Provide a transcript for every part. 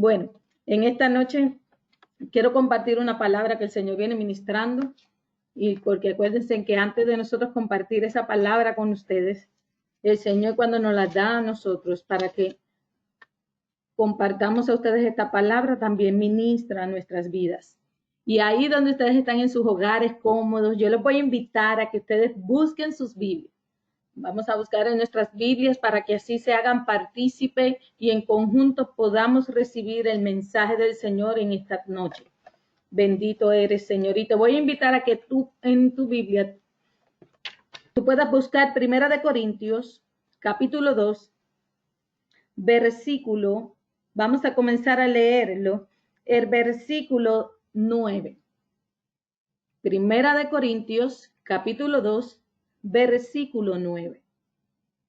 Bueno, en esta noche quiero compartir una palabra que el Señor viene ministrando y porque acuérdense que antes de nosotros compartir esa palabra con ustedes, el Señor cuando nos la da a nosotros para que compartamos a ustedes esta palabra, también ministra a nuestras vidas. Y ahí donde ustedes están en sus hogares cómodos, yo les voy a invitar a que ustedes busquen sus Biblias. Vamos a buscar en nuestras Biblias para que así se hagan partícipe y en conjunto podamos recibir el mensaje del Señor en esta noche. Bendito eres, Señor. Y te voy a invitar a que tú en tu Biblia, tú puedas buscar 1 Corintios, capítulo 2, versículo, vamos a comenzar a leerlo, el versículo 9. 1 Corintios, capítulo 2, versículo 9.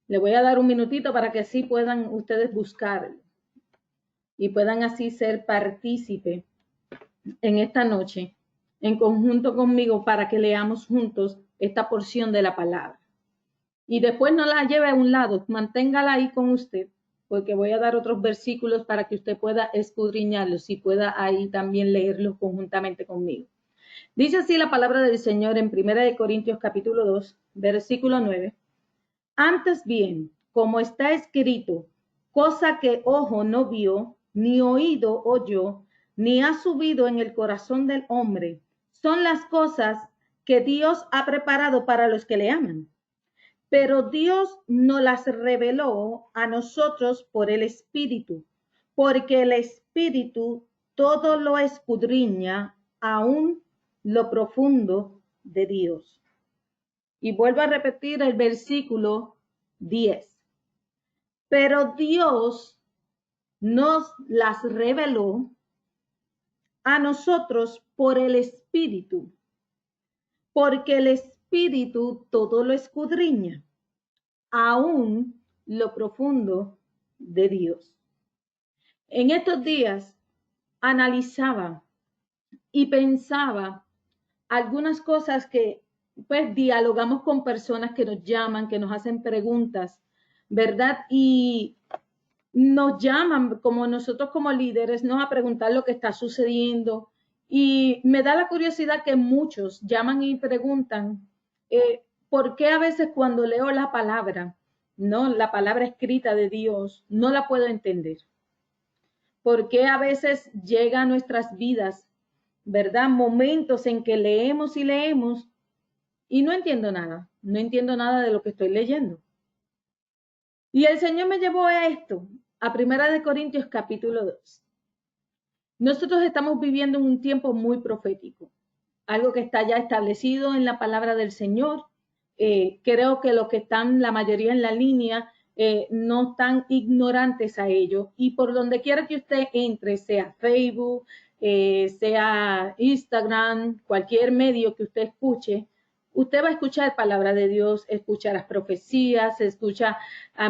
Le voy a dar un minutito para que así puedan ustedes buscarlo y puedan así ser partícipe en esta noche, en conjunto conmigo, para que leamos juntos esta porción de la palabra. Y después no la lleve a un lado, manténgala ahí con usted, porque voy a dar otros versículos para que usted pueda escudriñarlos y pueda ahí también leerlos conjuntamente conmigo. Dice así la palabra del Señor en 1 Corintios capítulo 2, versículo 9. Antes bien, como está escrito, cosa que ojo no vio, ni oído oyó, ni ha subido en el corazón del hombre, son las cosas que Dios ha preparado para los que le aman. Pero Dios nos las reveló a nosotros por el Espíritu, porque el Espíritu todo lo escudriña, aún lo profundo de Dios. Y vuelvo a repetir el versículo 10. Pero Dios nos las reveló a nosotros por el Espíritu, porque el Espíritu todo lo escudriña, aún lo profundo de Dios. En estos días analizaba y pensaba algunas cosas que pues dialogamos con personas que nos llaman, que nos hacen preguntas, ¿verdad? Y nos llaman como nosotros como líderes, ¿no? A preguntar lo que está sucediendo. Y me da la curiosidad que muchos llaman y preguntan, ¿por qué a veces cuando leo la palabra, ¿no? La palabra escrita de Dios, no la puedo entender? ¿Por qué a veces llega a nuestras vidas, ¿verdad? Momentos en que leemos y leemos y no entiendo nada de lo que estoy leyendo. Y el Señor me llevó a esto, a 1 Corintios capítulo 2. Nosotros estamos viviendo en un tiempo muy profético, algo que está ya establecido en la palabra del Señor. Creo que los que están, la mayoría en la línea, no están ignorantes a ello. Y por donde quiera que usted entre, sea Facebook, sea Instagram, cualquier medio que usted escuche, usted va a escuchar palabra de Dios, escucha las profecías, escucha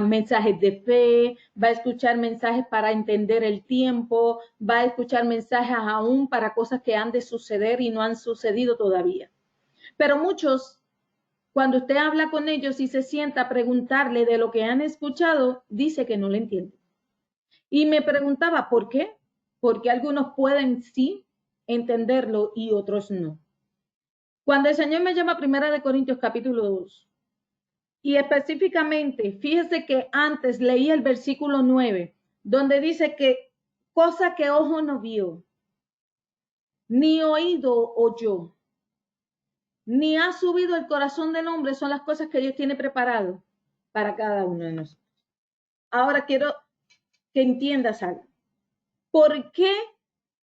mensajes de fe, va a escuchar mensajes para entender el tiempo, va a escuchar mensajes aún para cosas que han de suceder y no han sucedido todavía. Pero muchos, cuando usted habla con ellos y se sienta a preguntarle de lo que han escuchado, dice que no le entiende. Y me preguntaba, ¿por qué? Porque algunos pueden sí entenderlo y otros no. Cuando el Señor me llama a 1 Corintios capítulo 2, y específicamente, fíjese que antes leí el versículo 9, donde dice que cosa que ojo no vio, ni oído oyó, ni ha subido el corazón del hombre, son las cosas que Dios tiene preparado para cada uno de nosotros. Ahora quiero que entiendas algo. ¿Por qué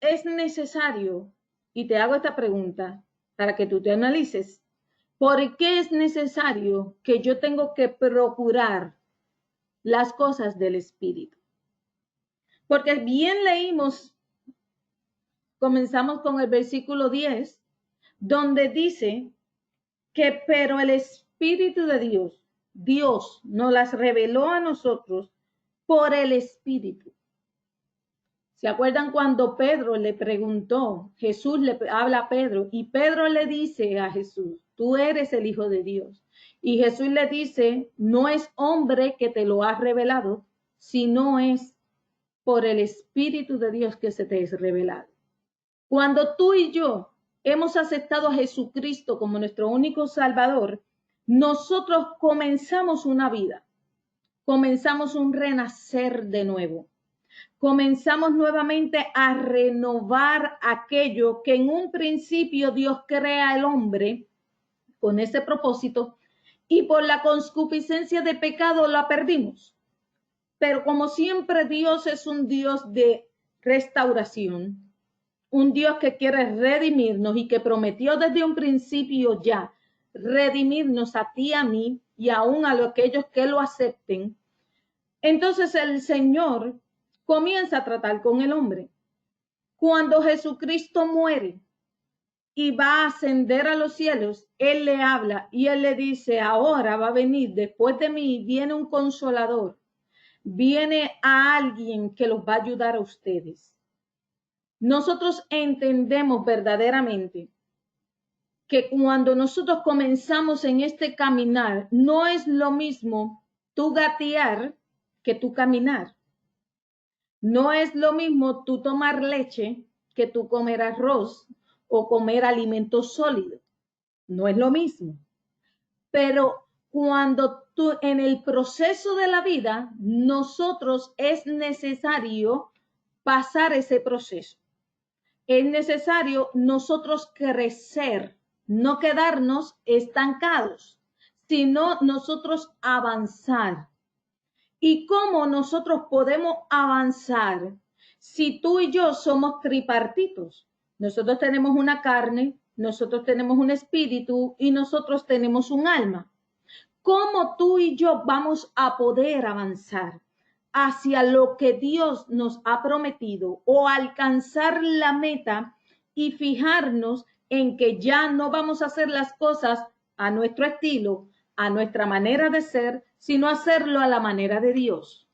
es necesario? Y te hago esta pregunta para que tú te analices. ¿Por qué es necesario que yo tengo que procurar las cosas del Espíritu? Porque bien leímos, comenzamos con el versículo 10, donde dice que pero el Espíritu de Dios nos las reveló a nosotros por el Espíritu. ¿Se acuerdan cuando Pedro le preguntó? Jesús le habla a Pedro y Pedro le dice a Jesús, tú eres el Hijo de Dios. Y Jesús le dice, no es hombre que te lo ha revelado, sino es por el Espíritu de Dios que se te es revelado. Cuando tú y yo hemos aceptado a Jesucristo como nuestro único Salvador, nosotros comenzamos una vida, comenzamos un renacer de nuevo. Comenzamos nuevamente a renovar aquello que en un principio Dios crea al hombre con ese propósito y por la concupiscencia de pecado la perdimos. Pero como siempre Dios es un Dios de restauración, un Dios que quiere redimirnos y que prometió desde un principio ya redimirnos a ti, a mí y aún a aquellos que lo acepten. Entonces el Señor comienza a tratar con el hombre. Cuando Jesucristo muere y va a ascender a los cielos, Él le habla y Él le dice, ahora va a venir, después de mí, viene un consolador, viene a alguien que los va a ayudar a ustedes. Nosotros entendemos verdaderamente que cuando nosotros comenzamos en este caminar, no es lo mismo tú gatear que tú caminar. No es lo mismo tú tomar leche que tú comer arroz o comer alimentos sólidos. No es lo mismo. Pero cuando tú en el proceso de la vida, nosotros es necesario pasar ese proceso. Es necesario nosotros crecer, no quedarnos estancados, sino nosotros avanzar. ¿Y cómo nosotros podemos avanzar si tú y yo somos tripartitos? Nosotros tenemos una carne, nosotros tenemos un espíritu y nosotros tenemos un alma. ¿Cómo tú y yo vamos a poder avanzar hacia lo que Dios nos ha prometido o alcanzar la meta y fijarnos en que ya no vamos a hacer las cosas a nuestro estilo, a nuestra manera de ser, sino hacerlo a la manera de Dios?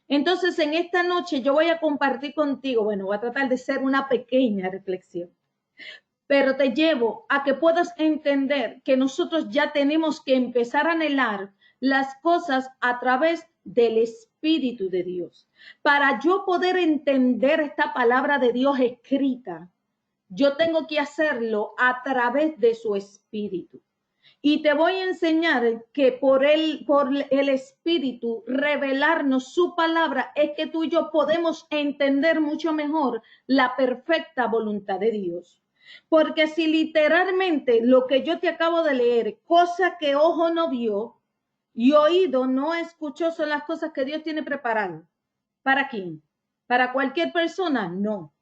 Entonces, en esta noche yo voy a compartir contigo, bueno, voy a tratar de ser una pequeña reflexión, pero te llevo a que puedas entender que nosotros ya tenemos que empezar a anhelar las cosas a través del Espíritu de Dios. Para yo poder entender esta palabra de Dios escrita, yo tengo que hacerlo a través de su Espíritu. Y te voy a enseñar que por el Espíritu revelarnos su palabra es que tú y yo podemos entender mucho mejor la perfecta voluntad de Dios. Porque si literalmente lo que yo te acabo de leer, cosa que ojo no vio y oído no escuchó, son las cosas que Dios tiene preparadas. ¿Para quién? ¿Para cualquier persona? No.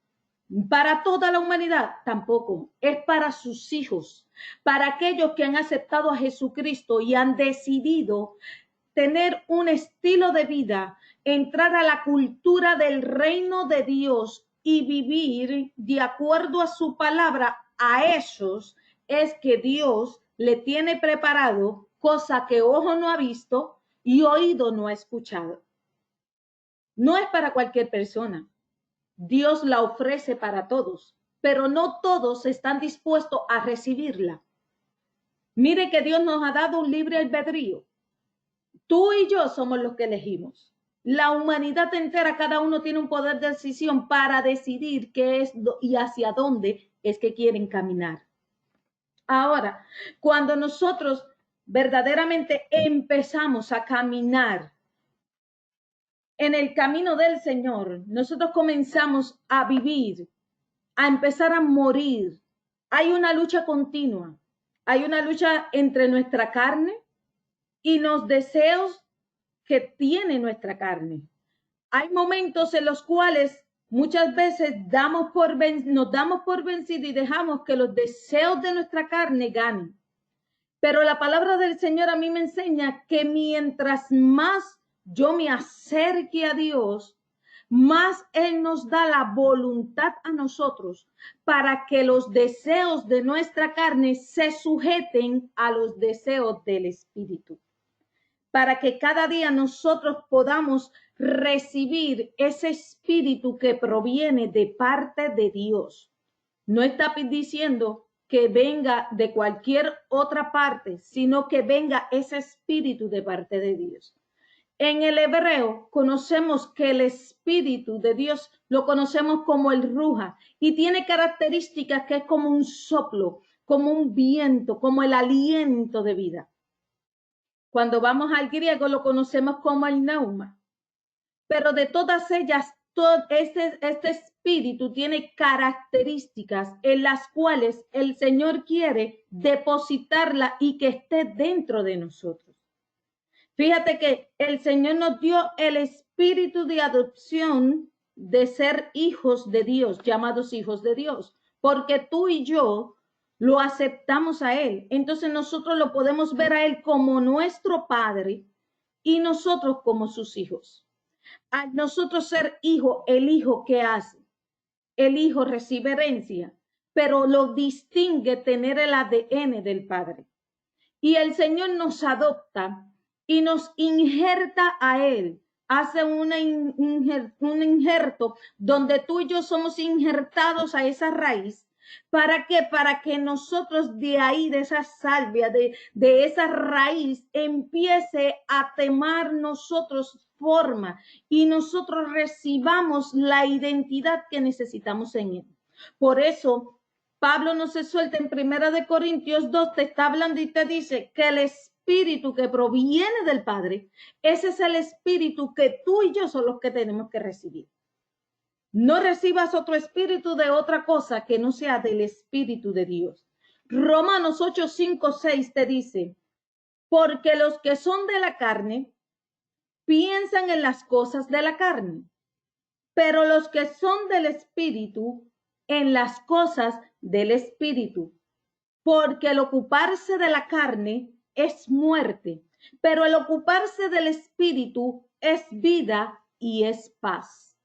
Para toda la humanidad, tampoco. Es para sus hijos, para aquellos que han aceptado a Jesucristo y han decidido tener un estilo de vida, entrar a la cultura del reino de Dios y vivir de acuerdo a su palabra. A esos es que Dios le tiene preparado cosa que ojo no ha visto y oído no ha escuchado. No es para cualquier persona. Dios la ofrece para todos, pero no todos están dispuestos a recibirla. Mire que Dios nos ha dado un libre albedrío. Tú y yo somos los que elegimos. La humanidad entera, cada uno tiene un poder de decisión para decidir qué es y hacia dónde es que quieren caminar. Ahora, cuando nosotros verdaderamente empezamos a caminar en el camino del Señor, nosotros comenzamos a vivir, a empezar a morir. Hay una lucha continua. Hay una lucha entre nuestra carne y los deseos que tiene nuestra carne. Hay momentos en los cuales muchas veces nos damos por vencidos y dejamos que los deseos de nuestra carne ganen. Pero la palabra del Señor a mí me enseña que mientras más yo me acerque a Dios, más Él nos da la voluntad a nosotros para que los deseos de nuestra carne se sujeten a los deseos del Espíritu. Para que cada día nosotros podamos recibir ese Espíritu que proviene de parte de Dios. No está diciendo que venga de cualquier otra parte, sino que venga ese Espíritu de parte de Dios. En el hebreo conocemos que el Espíritu de Dios lo conocemos como el Ruja y tiene características que es como un soplo, como un viento, como el aliento de vida. Cuando vamos al griego lo conocemos como el Pneuma. Pero de todas ellas, todo este espíritu tiene características en las cuales el Señor quiere depositarla y que esté dentro de nosotros. Fíjate que el Señor nos dio el espíritu de adopción de ser hijos de Dios, llamados hijos de Dios, porque tú y yo lo aceptamos a Él. Entonces nosotros lo podemos ver a Él como nuestro Padre y nosotros como sus hijos. Al nosotros ser hijo, el hijo que hace, el hijo recibe herencia, pero lo distingue tener el ADN del Padre. Y el Señor nos adopta y nos injerta a Él. Hace un injerto donde tú y yo somos injertados a esa raíz. ¿Para qué? Para que nosotros de ahí, de esa salvia, de esa raíz, empiece a tomar nosotros forma y nosotros recibamos la identidad que necesitamos en Él. Por eso, Pablo no se suelta en 1 Corintios 2, te está hablando y te dice que el espíritu que proviene del Padre, ese es el espíritu que tú y yo son los que tenemos que recibir. No recibas otro espíritu de otra cosa que no sea del espíritu de Dios. Romanos 8, 5, 6 te dice, porque los que son de la carne piensan en las cosas de la carne, pero los que son del espíritu en las cosas del espíritu, porque el ocuparse de la carne es muerte, pero el ocuparse del espíritu es vida y es paz.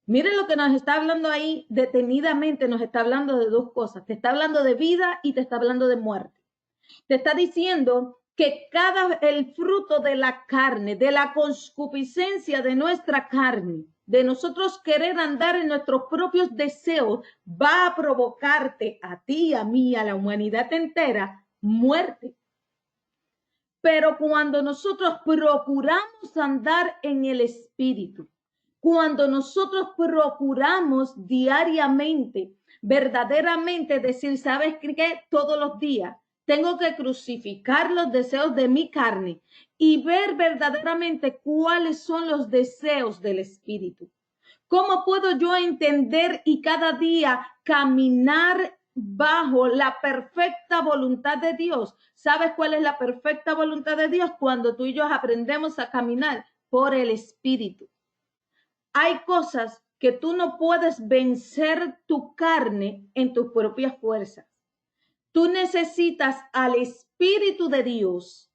Miren lo que nos está hablando ahí detenidamente, nos está hablando de dos cosas, te está hablando de vida y te está hablando de muerte. Te está diciendo que el fruto de la carne, de la concupiscencia de nuestra carne, de nosotros querer andar en nuestros propios deseos, va a provocarte a ti, a mí, a la humanidad entera, muerte. Pero cuando nosotros procuramos andar en el Espíritu, cuando nosotros procuramos diariamente, verdaderamente decir, ¿sabes qué? Todos los días tengo que crucificar los deseos de mi carne y ver verdaderamente cuáles son los deseos del Espíritu. ¿Cómo puedo yo entender y cada día caminar bajo la perfecta voluntad de Dios? ¿Sabes cuál es la perfecta voluntad de Dios? Cuando tú y yo aprendemos a caminar por el Espíritu. Hay cosas que tú no puedes vencer tu carne en tus propias fuerzas. Tú necesitas al Espíritu de Dios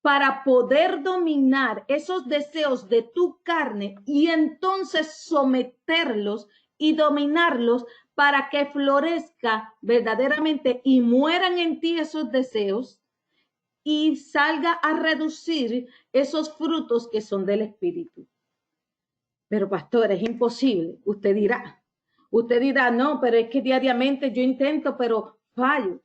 para poder dominar esos deseos de tu carne y entonces someterlos y dominarlos para que florezca verdaderamente y mueran en ti esos deseos y salga a reducir esos frutos que son del Espíritu. Pero pastor, es imposible. Usted dirá, no, pero es que diariamente yo intento, pero fallo.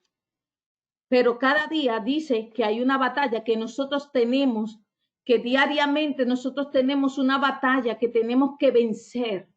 Pero cada día dice que hay una batalla que nosotros tenemos, que diariamente nosotros tenemos una batalla que tenemos que vencer,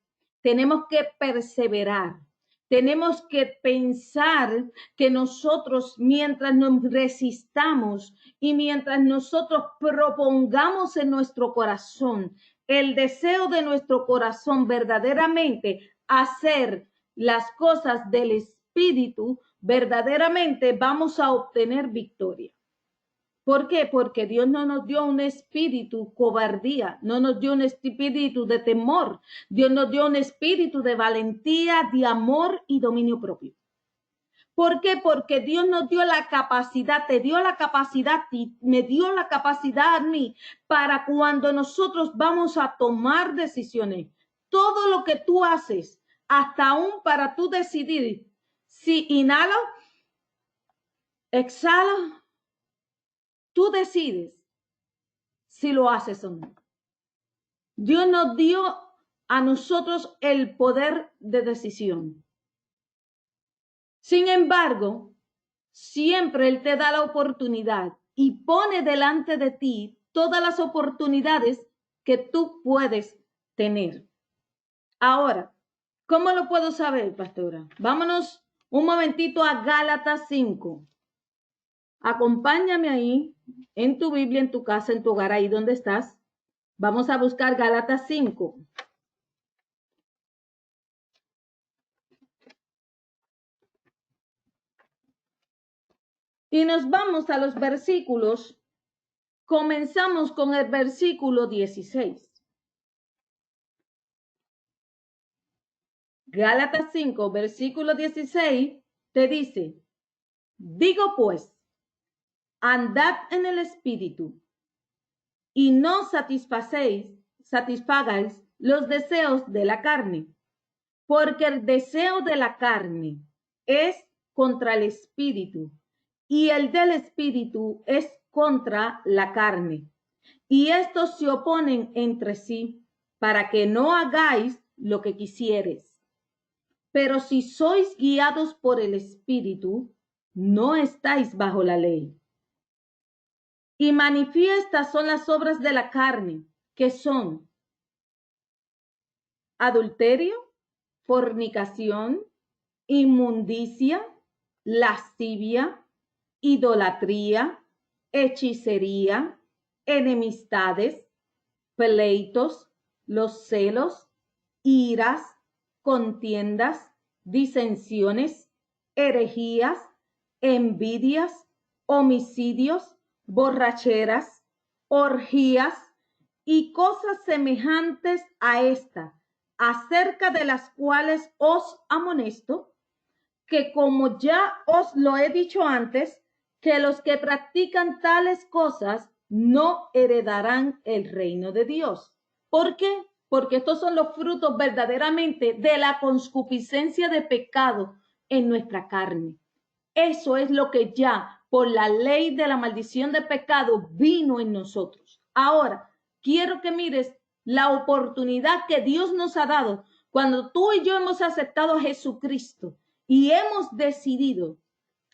tenemos que perseverar, tenemos que pensar que nosotros mientras nos resistamos y mientras nosotros propongamos en nuestro corazón el deseo de nuestro corazón verdaderamente hacer las cosas del Espíritu, verdaderamente vamos a obtener victoria. ¿Por qué? Porque Dios no nos dio un espíritu cobardía, no nos dio un espíritu de temor, Dios nos dio un espíritu de valentía, de amor y dominio propio. ¿Por qué? Porque Dios nos dio la capacidad, te dio la capacidad y me dio la capacidad a mí para cuando nosotros vamos a tomar decisiones. Todo lo que tú haces, hasta aún para tú decidir si inhalo, exhalo, tú decides si lo haces o no. Dios nos dio a nosotros el poder de decisión. Sin embargo, siempre Él te da la oportunidad y pone delante de ti todas las oportunidades que tú puedes tener. Ahora, ¿cómo lo puedo saber, pastora? Vámonos un momentito a Gálatas 5. Acompáñame ahí en tu Biblia, en tu casa, en tu hogar, ahí donde estás. Vamos a buscar Gálatas 5. Y nos vamos a los versículos. Comenzamos con el versículo 16. Gálatas 5, versículo 16, te dice, digo pues, andad en el Espíritu y no satisfagáis los deseos de la carne, porque el deseo de la carne es contra el Espíritu y el del Espíritu es contra la carne. Y estos se oponen entre sí para que no hagáis lo que quisieres. Pero si sois guiados por el Espíritu, no estáis bajo la ley. Y manifiestas son las obras de la carne, que son adulterio, fornicación, inmundicia, lascivia, idolatría, hechicería, enemistades, pleitos, los celos, iras, contiendas, disensiones, herejías, envidias, homicidios, borracheras, orgías y cosas semejantes a esta, acerca de las cuales os amonesto, que como ya os lo he dicho antes, que los que practican tales cosas no heredarán el reino de Dios. ¿Por qué? Porque estos son los frutos verdaderamente de la concupiscencia de pecado en nuestra carne. Eso es lo que ya por la ley de la maldición de pecado vino en nosotros. Ahora, quiero que mires la oportunidad que Dios nos ha dado cuando tú y yo hemos aceptado a Jesucristo y hemos decidido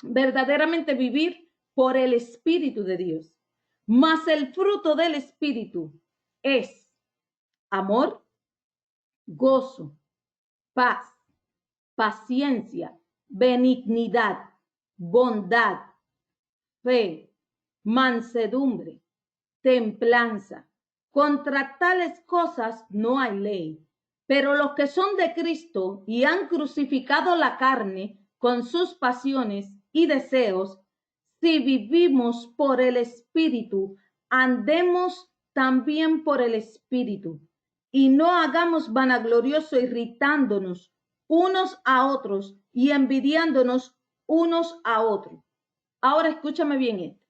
verdaderamente vivir por el Espíritu de Dios. Mas el fruto del Espíritu es amor, gozo, paz, paciencia, benignidad, bondad, fe, mansedumbre, templanza. Contra tales cosas no hay ley. Pero los que son de Cristo y han crucificado la carne con sus pasiones y deseos, si vivimos por el Espíritu, andemos también por el Espíritu. Y no hagamos vanaglorioso irritándonos unos a otros y envidiándonos unos a otros. Ahora escúchame bien esto.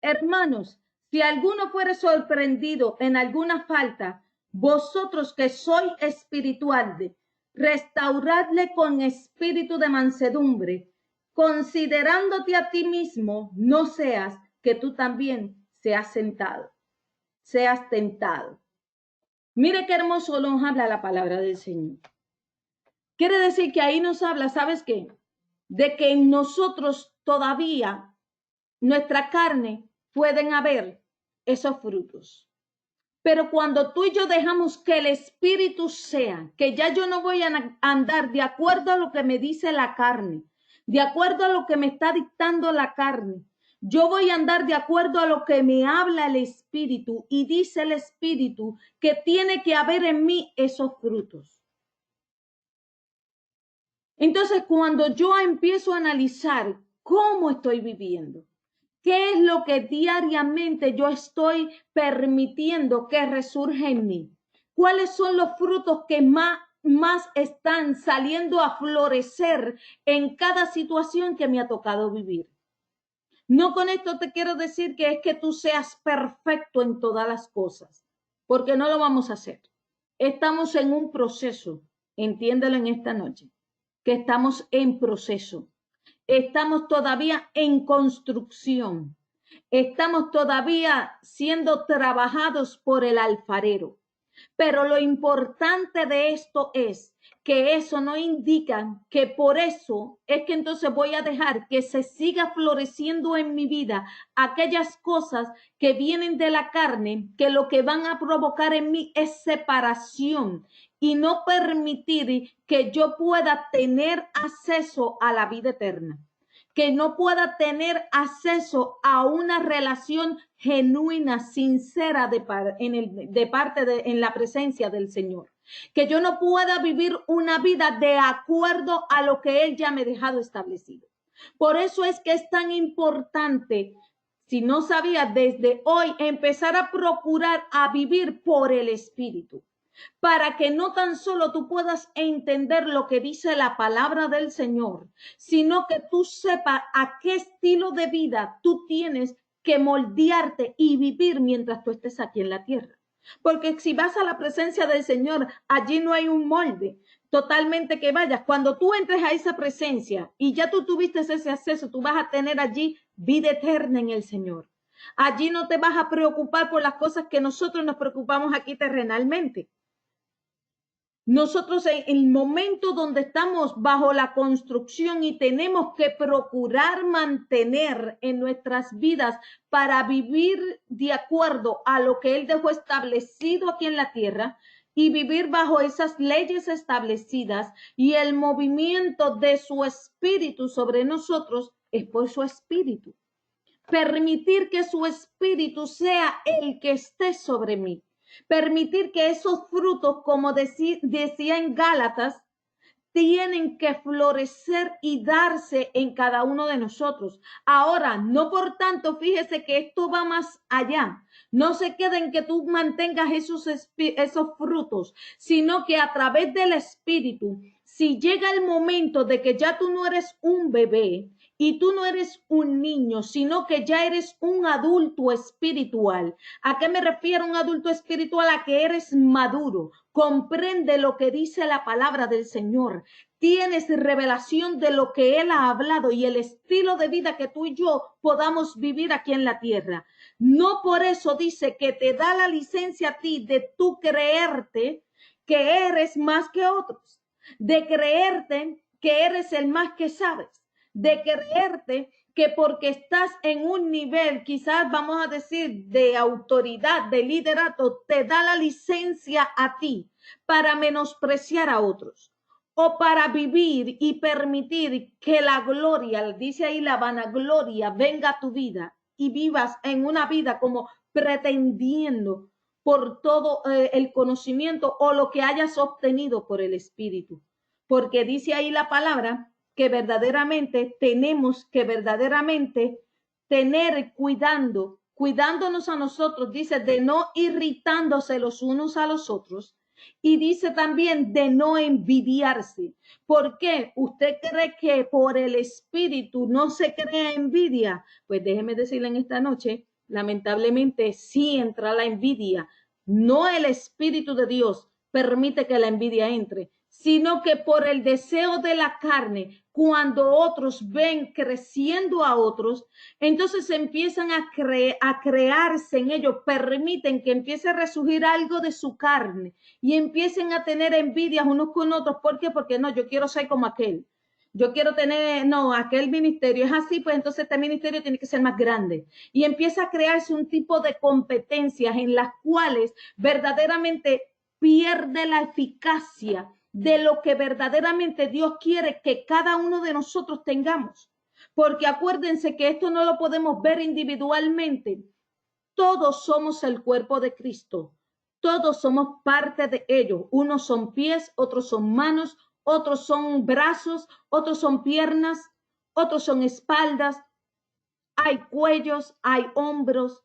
Hermanos, si alguno fuere sorprendido en alguna falta, vosotros que sois espirituales, restauradle con espíritu de mansedumbre, considerándote a ti mismo, no seas que tú también seas tentado. Mire qué hermoso nos habla la palabra del Señor. Quiere decir que ahí nos habla, ¿sabes qué? De que en nosotros todavía, nuestra carne, pueden haber esos frutos. Pero cuando tú y yo dejamos que el Espíritu sea, que ya yo no voy a andar de acuerdo a lo que me dice la carne, de acuerdo a lo que me está dictando la carne, yo voy a andar de acuerdo a lo que me habla el Espíritu y dice el Espíritu que tiene que haber en mí esos frutos. Entonces, cuando yo empiezo a analizar cómo estoy viviendo, ¿qué es lo que diariamente yo estoy permitiendo que resurja en mí? ¿Cuáles son los frutos que más están saliendo a florecer en cada situación que me ha tocado vivir? No con esto te quiero decir que es que tú seas perfecto en todas las cosas, porque no lo vamos a hacer. Estamos en un proceso, entiéndelo en esta noche, que estamos en proceso. Estamos todavía en construcción. Estamos todavía siendo trabajados por el alfarero. Pero lo importante de esto es que eso no indica que por eso es que entonces voy a dejar que se siga floreciendo en mi vida aquellas cosas que vienen de la carne, que lo que van a provocar en mí es separación y no permitir que yo pueda tener acceso a la vida eterna, que no pueda tener acceso a una relación genuina, sincera en la presencia del Señor. Que yo no pueda vivir una vida de acuerdo a lo que Él ya me ha dejado establecido. Por eso es que es tan importante, si no sabía, desde hoy empezar a procurar a vivir por el Espíritu, para que no tan solo tú puedas entender lo que dice la palabra del Señor, sino que tú sepas a qué estilo de vida tú tienes que moldearte y vivir mientras tú estés aquí en la tierra. Porque si vas a la presencia del Señor, allí no hay un molde totalmente que vayas. Cuando tú entres a esa presencia y ya tú tuviste ese acceso, tú vas a tener allí vida eterna en el Señor. Allí no te vas a preocupar por las cosas que nosotros nos preocupamos aquí terrenalmente. Nosotros en el momento donde estamos bajo la construcción y tenemos que procurar mantener en nuestras vidas para vivir de acuerdo a lo que Él dejó establecido aquí en la tierra y vivir bajo esas leyes establecidas y el movimiento de su espíritu sobre nosotros es por su espíritu. Permitir que su espíritu sea el que esté sobre mí. Permitir que esos frutos, como decía en Gálatas, tienen que florecer y darse en cada uno de nosotros. Ahora, no por tanto, fíjese que esto va más allá. No se queda en que tú mantengas esos frutos, sino que a través del Espíritu, si llega el momento de que ya tú no eres un bebé, y tú no eres un niño, sino que ya eres un adulto espiritual. ¿A qué me refiero un adulto espiritual? A que eres maduro, comprende lo que dice la palabra del Señor, tienes revelación de lo que Él ha hablado y el estilo de vida que tú y yo podamos vivir aquí en la tierra. No por eso dice que te da la licencia a ti de tú creerte que eres más que otros, de creerte que eres el más que sabes, de creerte que porque estás en un nivel, quizás vamos a decir, de autoridad, de liderato, te da la licencia a ti para menospreciar a otros o para vivir y permitir que la gloria, dice ahí la vanagloria, venga a tu vida y vivas en una vida como pretendiendo por todo el conocimiento o lo que hayas obtenido por el Espíritu. Porque dice ahí la palabra que verdaderamente tenemos que tener cuidándonos a nosotros, dice, de no irritándose los unos a los otros, y dice también de no envidiarse. ¿Por qué? ¿Usted cree que por el Espíritu no se crea envidia? Pues déjeme decirle en esta noche, lamentablemente sí entra la envidia. No el Espíritu de Dios permite que la envidia entre, sino que por el deseo de la carne, cuando otros ven creciendo a otros, entonces empiezan a crearse en ellos, permiten que empiece a resurgir algo de su carne y empiecen a tener envidias unos con otros. ¿Por qué? Porque no, yo quiero ser como aquel. Yo quiero tener, no, aquel ministerio es así, pues entonces este ministerio tiene que ser más grande. Y empieza a crearse un tipo de competencias en las cuales verdaderamente pierde la eficacia de lo que verdaderamente Dios quiere que cada uno de nosotros tengamos. Porque acuérdense que esto no lo podemos ver individualmente. Todos somos el cuerpo de Cristo. Todos somos parte de ello. Unos son pies, otros son manos, otros son brazos, otros son piernas, otros son espaldas. Hay cuellos, hay hombros,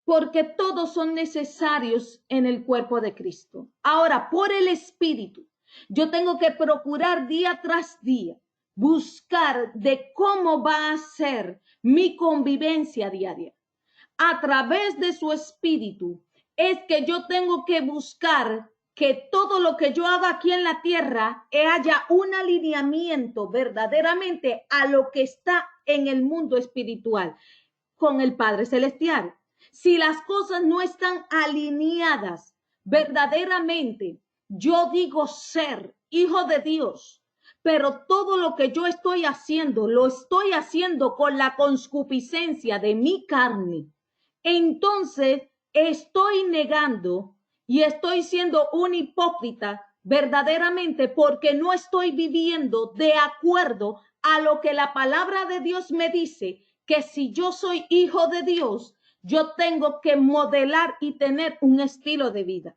porque todos son necesarios en el cuerpo de Cristo. Ahora, por el Espíritu, yo tengo que procurar día tras día, buscar de cómo va a ser mi convivencia diaria. A través de su Espíritu es que yo tengo que buscar que todo lo que yo haga aquí en la tierra haya un alineamiento verdaderamente a lo que está en el mundo espiritual con el Padre Celestial. Si las cosas no están alineadas verdaderamente, yo digo ser hijo de Dios, pero todo lo que yo estoy haciendo, lo estoy haciendo con la concupiscencia de mi carne. Entonces estoy negando y estoy siendo un hipócrita verdaderamente porque no estoy viviendo de acuerdo a lo que la palabra de Dios me dice, que si yo soy hijo de Dios, yo tengo que modelar y tener un estilo de vida.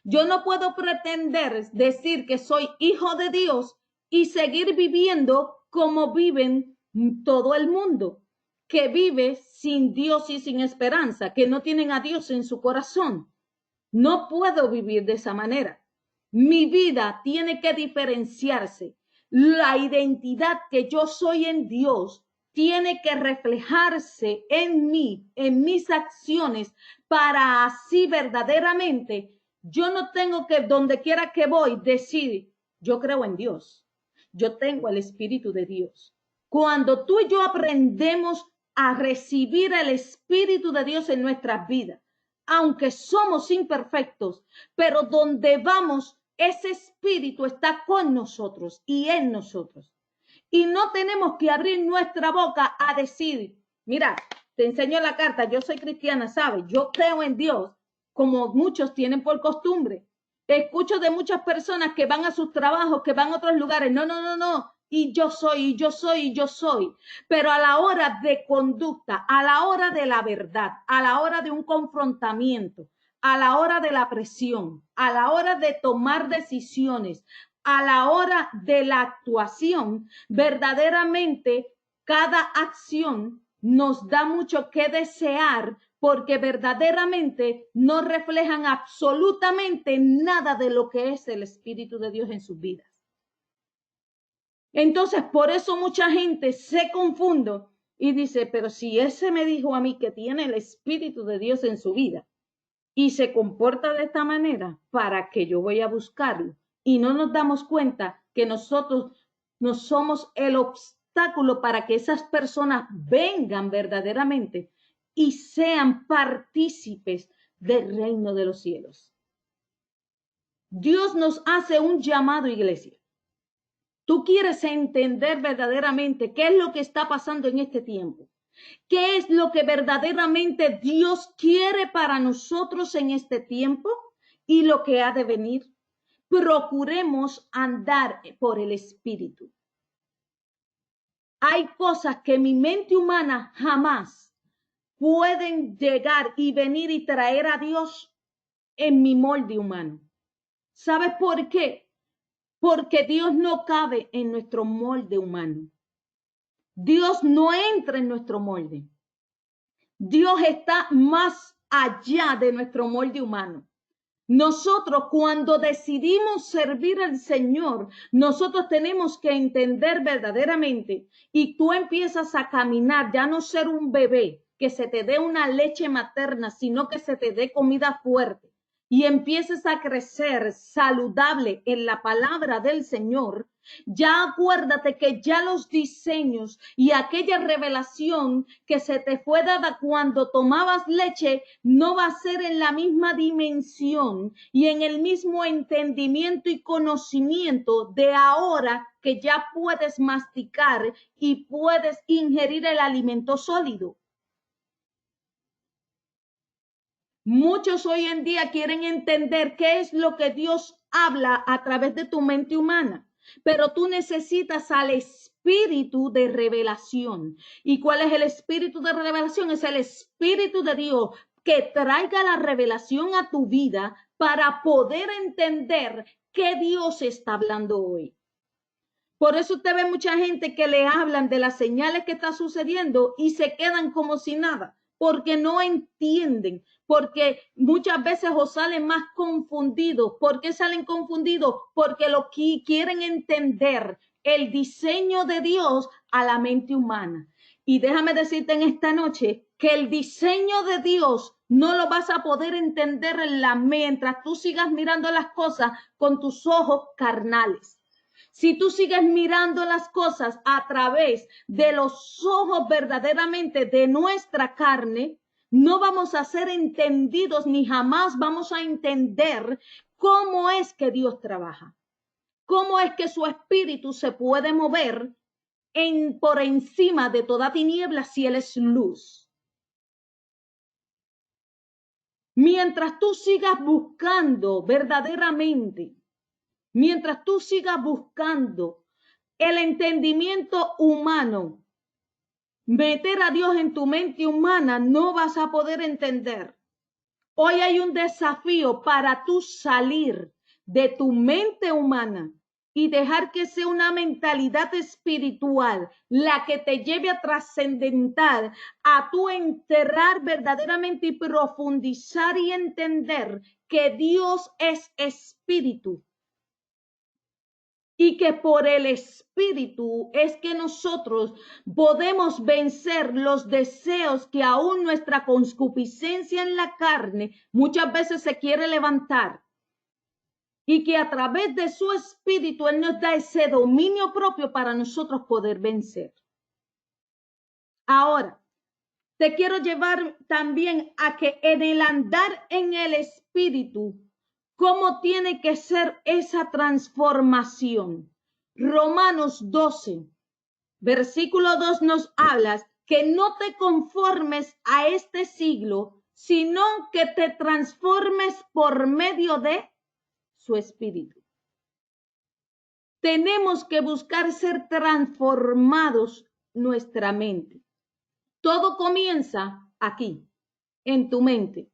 Yo no puedo pretender decir que soy hijo de Dios y seguir viviendo como viven todo el mundo, que vive sin Dios y sin esperanza, que no tienen a Dios en su corazón. No puedo vivir de esa manera. Mi vida tiene que diferenciarse. La identidad que yo soy en Dios tiene que reflejarse en mí, en mis acciones, para así verdaderamente yo no tengo que, donde quiera que voy, decir, yo creo en Dios, yo tengo el Espíritu de Dios. Cuando tú y yo aprendemos a recibir el Espíritu de Dios en nuestras vidas, aunque somos imperfectos, pero donde vamos, ese Espíritu está con nosotros y en nosotros. Y no tenemos que abrir nuestra boca a decir, mira, te enseño la carta, yo soy cristiana, ¿sabes? Yo creo en Dios, como muchos tienen por costumbre. Escucho de muchas personas que van a sus trabajos, que van a otros lugares. No. Y yo soy. Pero a la hora de conducta, a la hora de la verdad, a la hora de un confrontamiento, a la hora de la presión, a la hora de tomar decisiones, a la hora de la actuación, verdaderamente cada acción nos da mucho que desear porque verdaderamente no reflejan absolutamente nada de lo que es el Espíritu de Dios en sus vidas. Entonces, por eso mucha gente se confunde y dice, pero si ese me dijo a mí que tiene el Espíritu de Dios en su vida y se comporta de esta manera, ¿para qué yo voy a buscarlo? Y no nos damos cuenta que nosotros no somos el obstáculo para que esas personas vengan verdaderamente y sean partícipes del reino de los cielos. Dios nos hace un llamado, iglesia. Tú quieres entender verdaderamente qué es lo que está pasando en este tiempo. ¿Qué es lo que verdaderamente Dios quiere para nosotros en este tiempo y lo que ha de venir? Procuremos andar por el Espíritu. Hay cosas que mi mente humana jamás pueden llegar y venir y traer a Dios en mi molde humano. ¿Sabes por qué? Porque Dios no cabe en nuestro molde humano. Dios no entra en nuestro molde. Dios está más allá de nuestro molde humano. Nosotros cuando decidimos servir al Señor, nosotros tenemos que entender verdaderamente y tú empiezas a caminar, ya no ser un bebé, que se te dé una leche materna, sino que se te dé comida fuerte y empieces a crecer saludable en la palabra del Señor. Ya acuérdate que ya los diseños y aquella revelación que se te fue dada cuando tomabas leche no va a ser en la misma dimensión y en el mismo entendimiento y conocimiento de ahora que ya puedes masticar y puedes ingerir el alimento sólido. Muchos hoy en día quieren entender qué es lo que Dios habla a través de tu mente humana. Pero tú necesitas al espíritu de revelación. ¿Y cuál es el espíritu de revelación? Es el Espíritu de Dios que traiga la revelación a tu vida para poder entender qué Dios está hablando hoy. Por eso usted ve mucha gente que le hablan de las señales que está sucediendo y se quedan como si nada, porque no entienden, porque muchas veces o salen más confundidos. ¿Por qué salen confundidos? Porque lo que quieren entender el diseño de Dios a la mente humana. Y déjame decirte en esta noche que el diseño de Dios no lo vas a poder entender mientras tú sigas mirando las cosas con tus ojos carnales. Si tú sigues mirando las cosas a través de los ojos verdaderamente de nuestra carne, no vamos a ser entendidos ni jamás vamos a entender cómo es que Dios trabaja, cómo es que su espíritu se puede mover por encima de toda tiniebla si Él es luz. Mientras tú sigas buscando verdaderamente, mientras tú sigas buscando el entendimiento humano, meter a Dios en tu mente humana, no vas a poder entender. Hoy hay un desafío para tú salir de tu mente humana y dejar que sea una mentalidad espiritual la que te lleve a trascendentar, a tú enterrar verdaderamente y profundizar y entender que Dios es espíritu. Y que por el Espíritu es que nosotros podemos vencer los deseos que aún nuestra concupiscencia en la carne muchas veces se quiere levantar. Y que a través de su Espíritu Él nos da ese dominio propio para nosotros poder vencer. Ahora, te quiero llevar también a que en el andar en el Espíritu, ¿cómo tiene que ser esa transformación? Romanos 12, versículo 2 nos habla que no te conformes a este siglo, sino que te transformes por medio de su Espíritu. Tenemos que buscar ser transformados nuestra mente. Todo comienza aquí, en tu mente.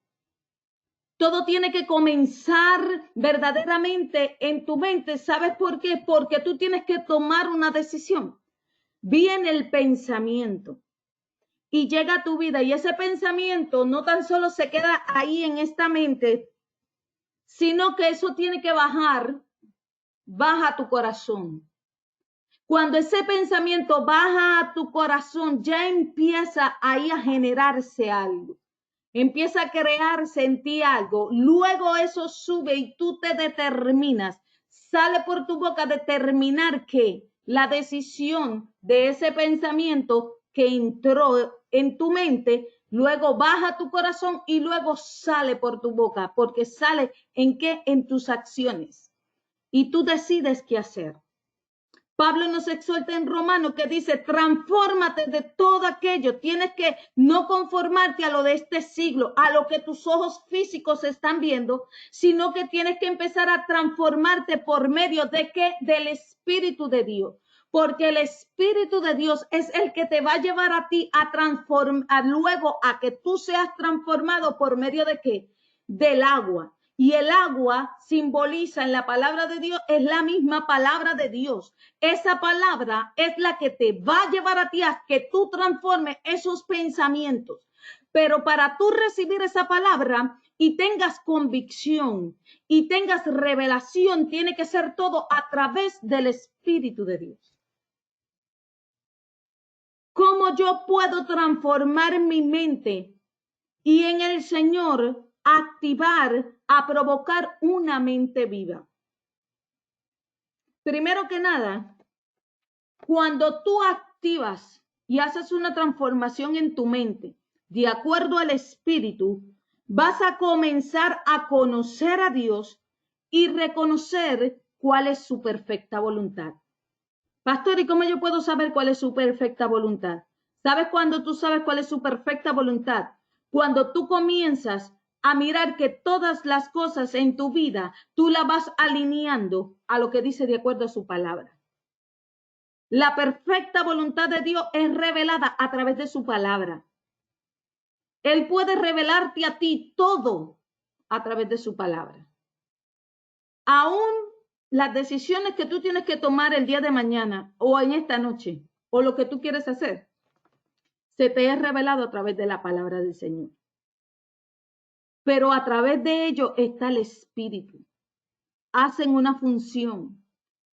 Todo tiene que comenzar verdaderamente en tu mente. ¿Sabes por qué? Porque tú tienes que tomar una decisión. Viene el pensamiento y llega a tu vida y ese pensamiento no tan solo se queda ahí en esta mente, sino que eso tiene que baja a tu corazón. Cuando ese pensamiento baja a tu corazón, ya empieza ahí a generarse algo. Empieza a crearse en ti algo. Luego eso sube y tú te determinas. Sale por tu boca determinar que la decisión de ese pensamiento que entró en tu mente, luego baja a tu corazón y luego sale por tu boca. Porque sale ¿en qué? En tus acciones. Y tú decides qué hacer. Pablo nos exhorta en Romano que dice, transfórmate de todo aquello. Tienes que no conformarte a lo de este siglo, a lo que tus ojos físicos están viendo, sino que tienes que empezar a transformarte por medio de ¿qué? Del Espíritu de Dios. Porque el Espíritu de Dios es el que te va a llevar a ti a transformar, luego a que tú seas transformado por medio de ¿qué? Del agua. Y el agua simboliza en la palabra de Dios, es la misma palabra de Dios. Esa palabra es la que te va a llevar a ti a que tú transformes esos pensamientos. Pero para tú recibir esa palabra y tengas convicción y tengas revelación, tiene que ser todo a través del Espíritu de Dios. ¿Cómo yo puedo transformar mi mente y en el Señor activar, a provocar una mente viva? Primero que nada, cuando tú activas y haces una transformación en tu mente, de acuerdo al Espíritu, vas a comenzar a conocer a Dios y reconocer cuál es su perfecta voluntad. Pastor, ¿y cómo yo puedo saber cuál es su perfecta voluntad? ¿Sabes cuándo tú sabes cuál es su perfecta voluntad? Cuando tú comienzas a mirar que todas las cosas en tu vida, tú las vas alineando a lo que dice de acuerdo a su palabra. La perfecta voluntad de Dios es revelada a través de su palabra. Él puede revelarte a ti todo a través de su palabra. Aún las decisiones que tú tienes que tomar el día de mañana o en esta noche o lo que tú quieres hacer, se te es revelado a través de la palabra del Señor. Pero a través de ello está el Espíritu. Hacen una función.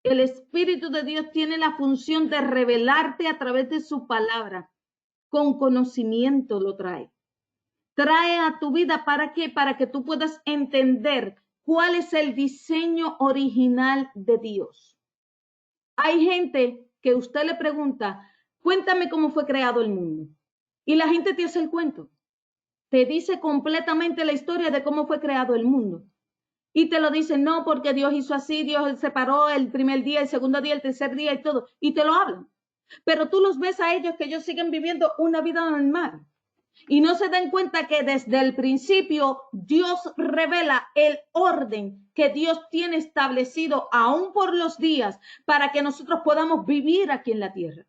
El Espíritu de Dios tiene la función de revelarte a través de su palabra. Con conocimiento lo trae. Trae a tu vida ¿para qué? Para que tú puedas entender cuál es el diseño original de Dios. Hay gente que usted le pregunta, cuéntame cómo fue creado el mundo. Y la gente te hace el cuento. te dice completamente la historia de cómo fue creado el mundo. Y te lo dicen, no, porque Dios hizo así, Dios separó el primer día, el segundo día, el tercer día y todo. Y te lo hablan. Pero tú los ves a ellos que ellos siguen viviendo una vida normal. Y no se dan cuenta que desde el principio Dios revela el orden que Dios tiene establecido aún por los días para que nosotros podamos vivir aquí en la tierra.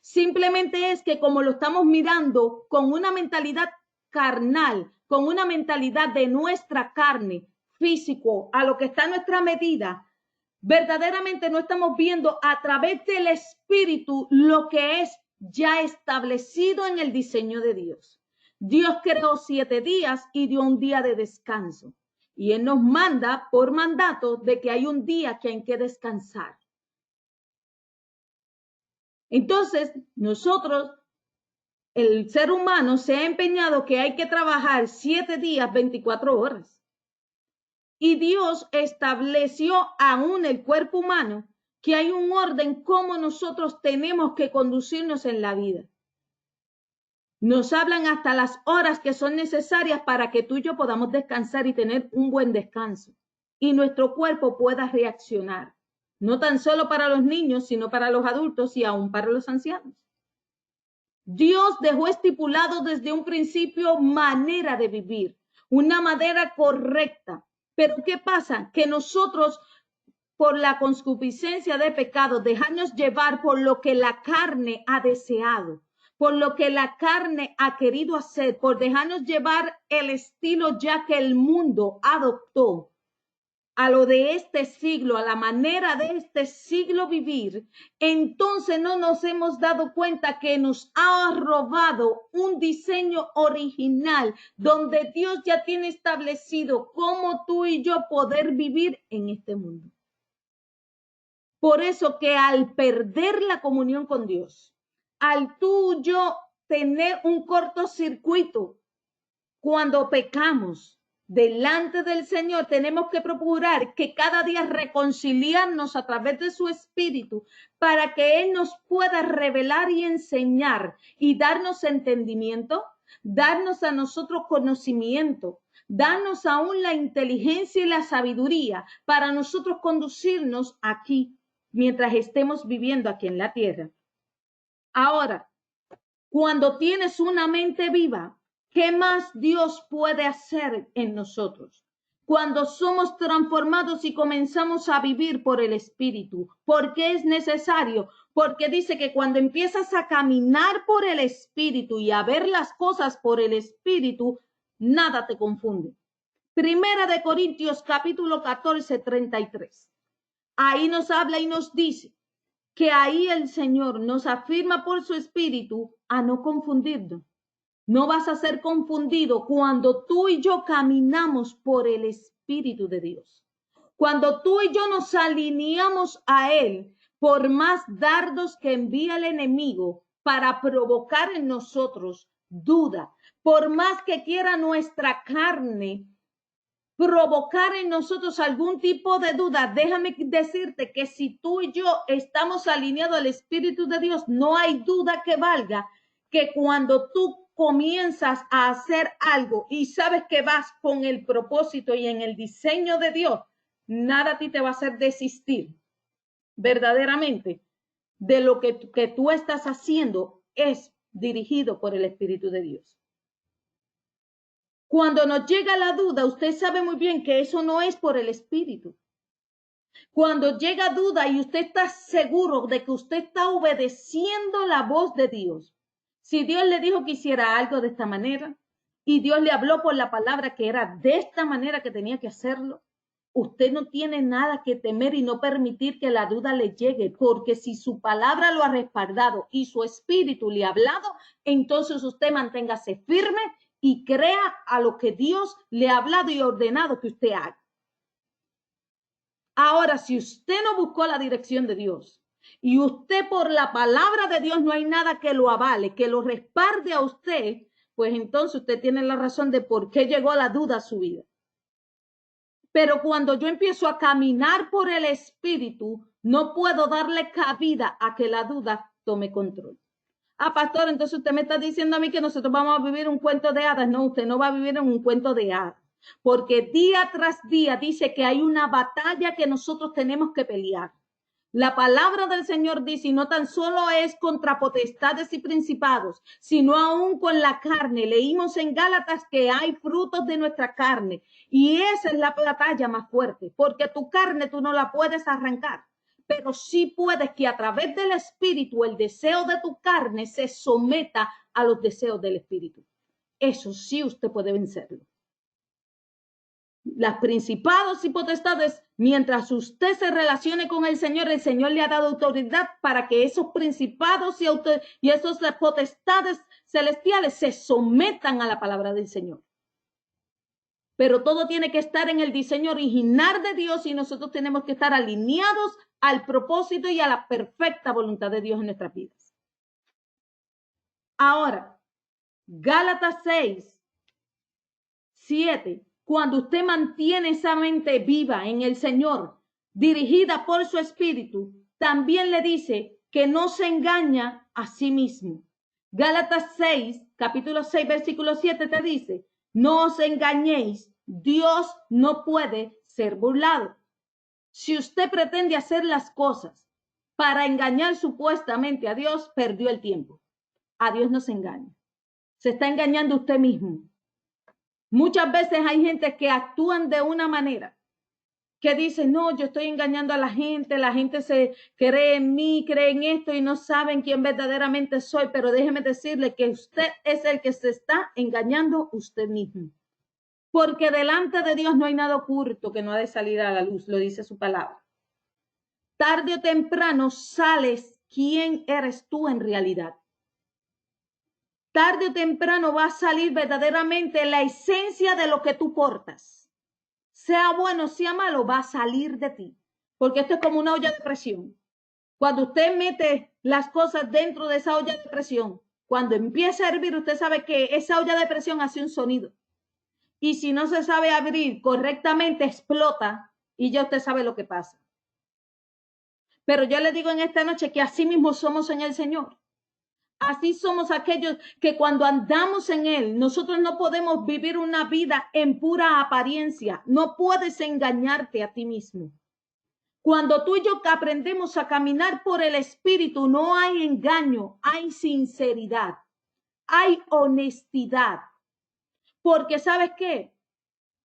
Simplemente es que como lo estamos mirando con una mentalidad carnal, con una mentalidad de nuestra carne, físico, a lo que está a nuestra medida, verdaderamente no estamos viendo a través del Espíritu lo que es ya establecido en el diseño de Dios. Dios creó 7 días y dio un día de descanso. Y Él nos manda por mandato de que hay un día que hay que descansar. Entonces, nosotros, el ser humano se ha empeñado que hay que trabajar 7 días, 24 horas. Y Dios estableció aún el cuerpo humano que hay un orden como nosotros tenemos que conducirnos en la vida. Nos hablan hasta las horas que son necesarias para que tú y yo podamos descansar y tener un buen descanso. Y nuestro cuerpo pueda reaccionar. No tan solo para los niños, sino para los adultos y aún para los ancianos. Dios dejó estipulado desde un principio manera de vivir, una manera correcta. Pero ¿qué pasa? Que nosotros, por la concupiscencia de pecado, dejarnos llevar por lo que la carne ha deseado, por lo que la carne ha querido hacer, por dejarnos llevar el estilo ya que el mundo adoptó, a lo de este siglo, a la manera de este siglo vivir, entonces no nos hemos dado cuenta que nos ha robado un diseño original donde Dios ya tiene establecido cómo tú y yo poder vivir en este mundo. Por eso que al perder la comunión con Dios, al tú y yo tener un cortocircuito cuando pecamos, delante del Señor tenemos que procurar que cada día reconciliarnos a través de su Espíritu para que Él nos pueda revelar y enseñar y darnos entendimiento, darnos a nosotros conocimiento, darnos aún la inteligencia y la sabiduría para nosotros conducirnos aquí mientras estemos viviendo aquí en la tierra. Ahora, cuando tienes una mente viva, ¿qué más Dios puede hacer en nosotros? Cuando somos transformados y comenzamos a vivir por el Espíritu. ¿Por qué es necesario? Porque dice que cuando empiezas a caminar por el Espíritu y a ver las cosas por el Espíritu, nada te confunde. Primera de Corintios capítulo 14, 33. Ahí nos habla y nos dice que ahí el Señor nos afirma por su Espíritu a no confundirnos. No vas a ser confundido cuando tú y yo caminamos por el Espíritu de Dios. Cuando tú y yo nos alineamos a Él, por más dardos que envía el enemigo para provocar en nosotros duda, por más que quiera nuestra carne provocar en nosotros algún tipo de duda, déjame decirte que si tú y yo estamos alineados al Espíritu de Dios, no hay duda que valga que cuando tú comienzas a hacer algo y sabes que vas con el propósito y en el diseño de Dios, nada a ti te va a hacer desistir verdaderamente de lo que tú estás haciendo es dirigido por el Espíritu de Dios. Cuando nos llega la duda, usted sabe muy bien que eso no es por el Espíritu. Cuando llega duda y usted está seguro de que usted está obedeciendo la voz de Dios, si Dios le dijo que hiciera algo de esta manera y Dios le habló por la palabra que era de esta manera que tenía que hacerlo, usted no tiene nada que temer y no permitir que la duda le llegue, porque si su palabra lo ha respaldado y su espíritu le ha hablado, entonces usted manténgase firme y crea a lo que Dios le ha hablado y ordenado que usted haga. Ahora, si usted no buscó la dirección de Dios y usted por la palabra de Dios no hay nada que lo avale, que lo respalde a usted, pues entonces usted tiene la razón de por qué llegó la duda a su vida. Pero cuando yo empiezo a caminar por el Espíritu, no puedo darle cabida a que la duda tome control. Ah, pastor, entonces usted me está diciendo a mí que nosotros vamos a vivir un cuento de hadas. No, usted no va a vivir en un cuento de hadas. Porque día tras día dice que hay una batalla que nosotros tenemos que pelear. La palabra del Señor dice, y no tan solo es contra potestades y principados, sino aún con la carne. Leímos en Gálatas que hay frutos de nuestra carne. Y esa es la batalla más fuerte, porque tu carne tú no la puedes arrancar. Pero sí puedes que a través del Espíritu el deseo de tu carne se someta a los deseos del Espíritu. Eso sí usted puede vencerlo. Las principados y potestades, mientras usted se relacione con el Señor le ha dado autoridad para que esos principados y esos potestades celestiales se sometan a la palabra del Señor. Pero todo tiene que estar en el diseño original de Dios y nosotros tenemos que estar alineados al propósito y a la perfecta voluntad de Dios en nuestras vidas. Ahora, Gálatas 6:7. Cuando usted mantiene esa mente viva en el Señor, dirigida por su espíritu, también le dice que no se engaña a sí mismo. Gálatas 6, capítulo 6, versículo 7 te dice, no os engañéis, Dios no puede ser burlado. Si usted pretende hacer las cosas para engañar supuestamente a Dios, perdió el tiempo. A Dios no se engaña. Se está engañando usted mismo. Muchas veces hay gente que actúan de una manera que dice, no, yo estoy engañando a la gente se cree en mí, cree en esto y no saben quién verdaderamente soy, pero déjeme decirle que usted es el que se está engañando usted mismo. Porque delante de Dios no hay nada oculto que no ha de salir a la luz, lo dice su palabra. Tarde o temprano sales quién eres tú en realidad. Tarde o temprano va a salir verdaderamente la esencia de lo que tú portas. Sea bueno, sea malo, va a salir de ti. Porque esto es como una olla de presión. Cuando usted mete las cosas dentro de esa olla de presión, cuando empieza a hervir, usted sabe que esa olla de presión hace un sonido. Y si no se sabe abrir correctamente, explota y ya usted sabe lo que pasa. Pero yo le digo en esta noche que así mismo somos en el Señor. Así somos aquellos que cuando andamos en Él, nosotros no podemos vivir una vida en pura apariencia. No puedes engañarte a ti mismo. Cuando tú y yo aprendemos a caminar por el Espíritu, no hay engaño, hay sinceridad, hay honestidad. Porque ¿sabes qué?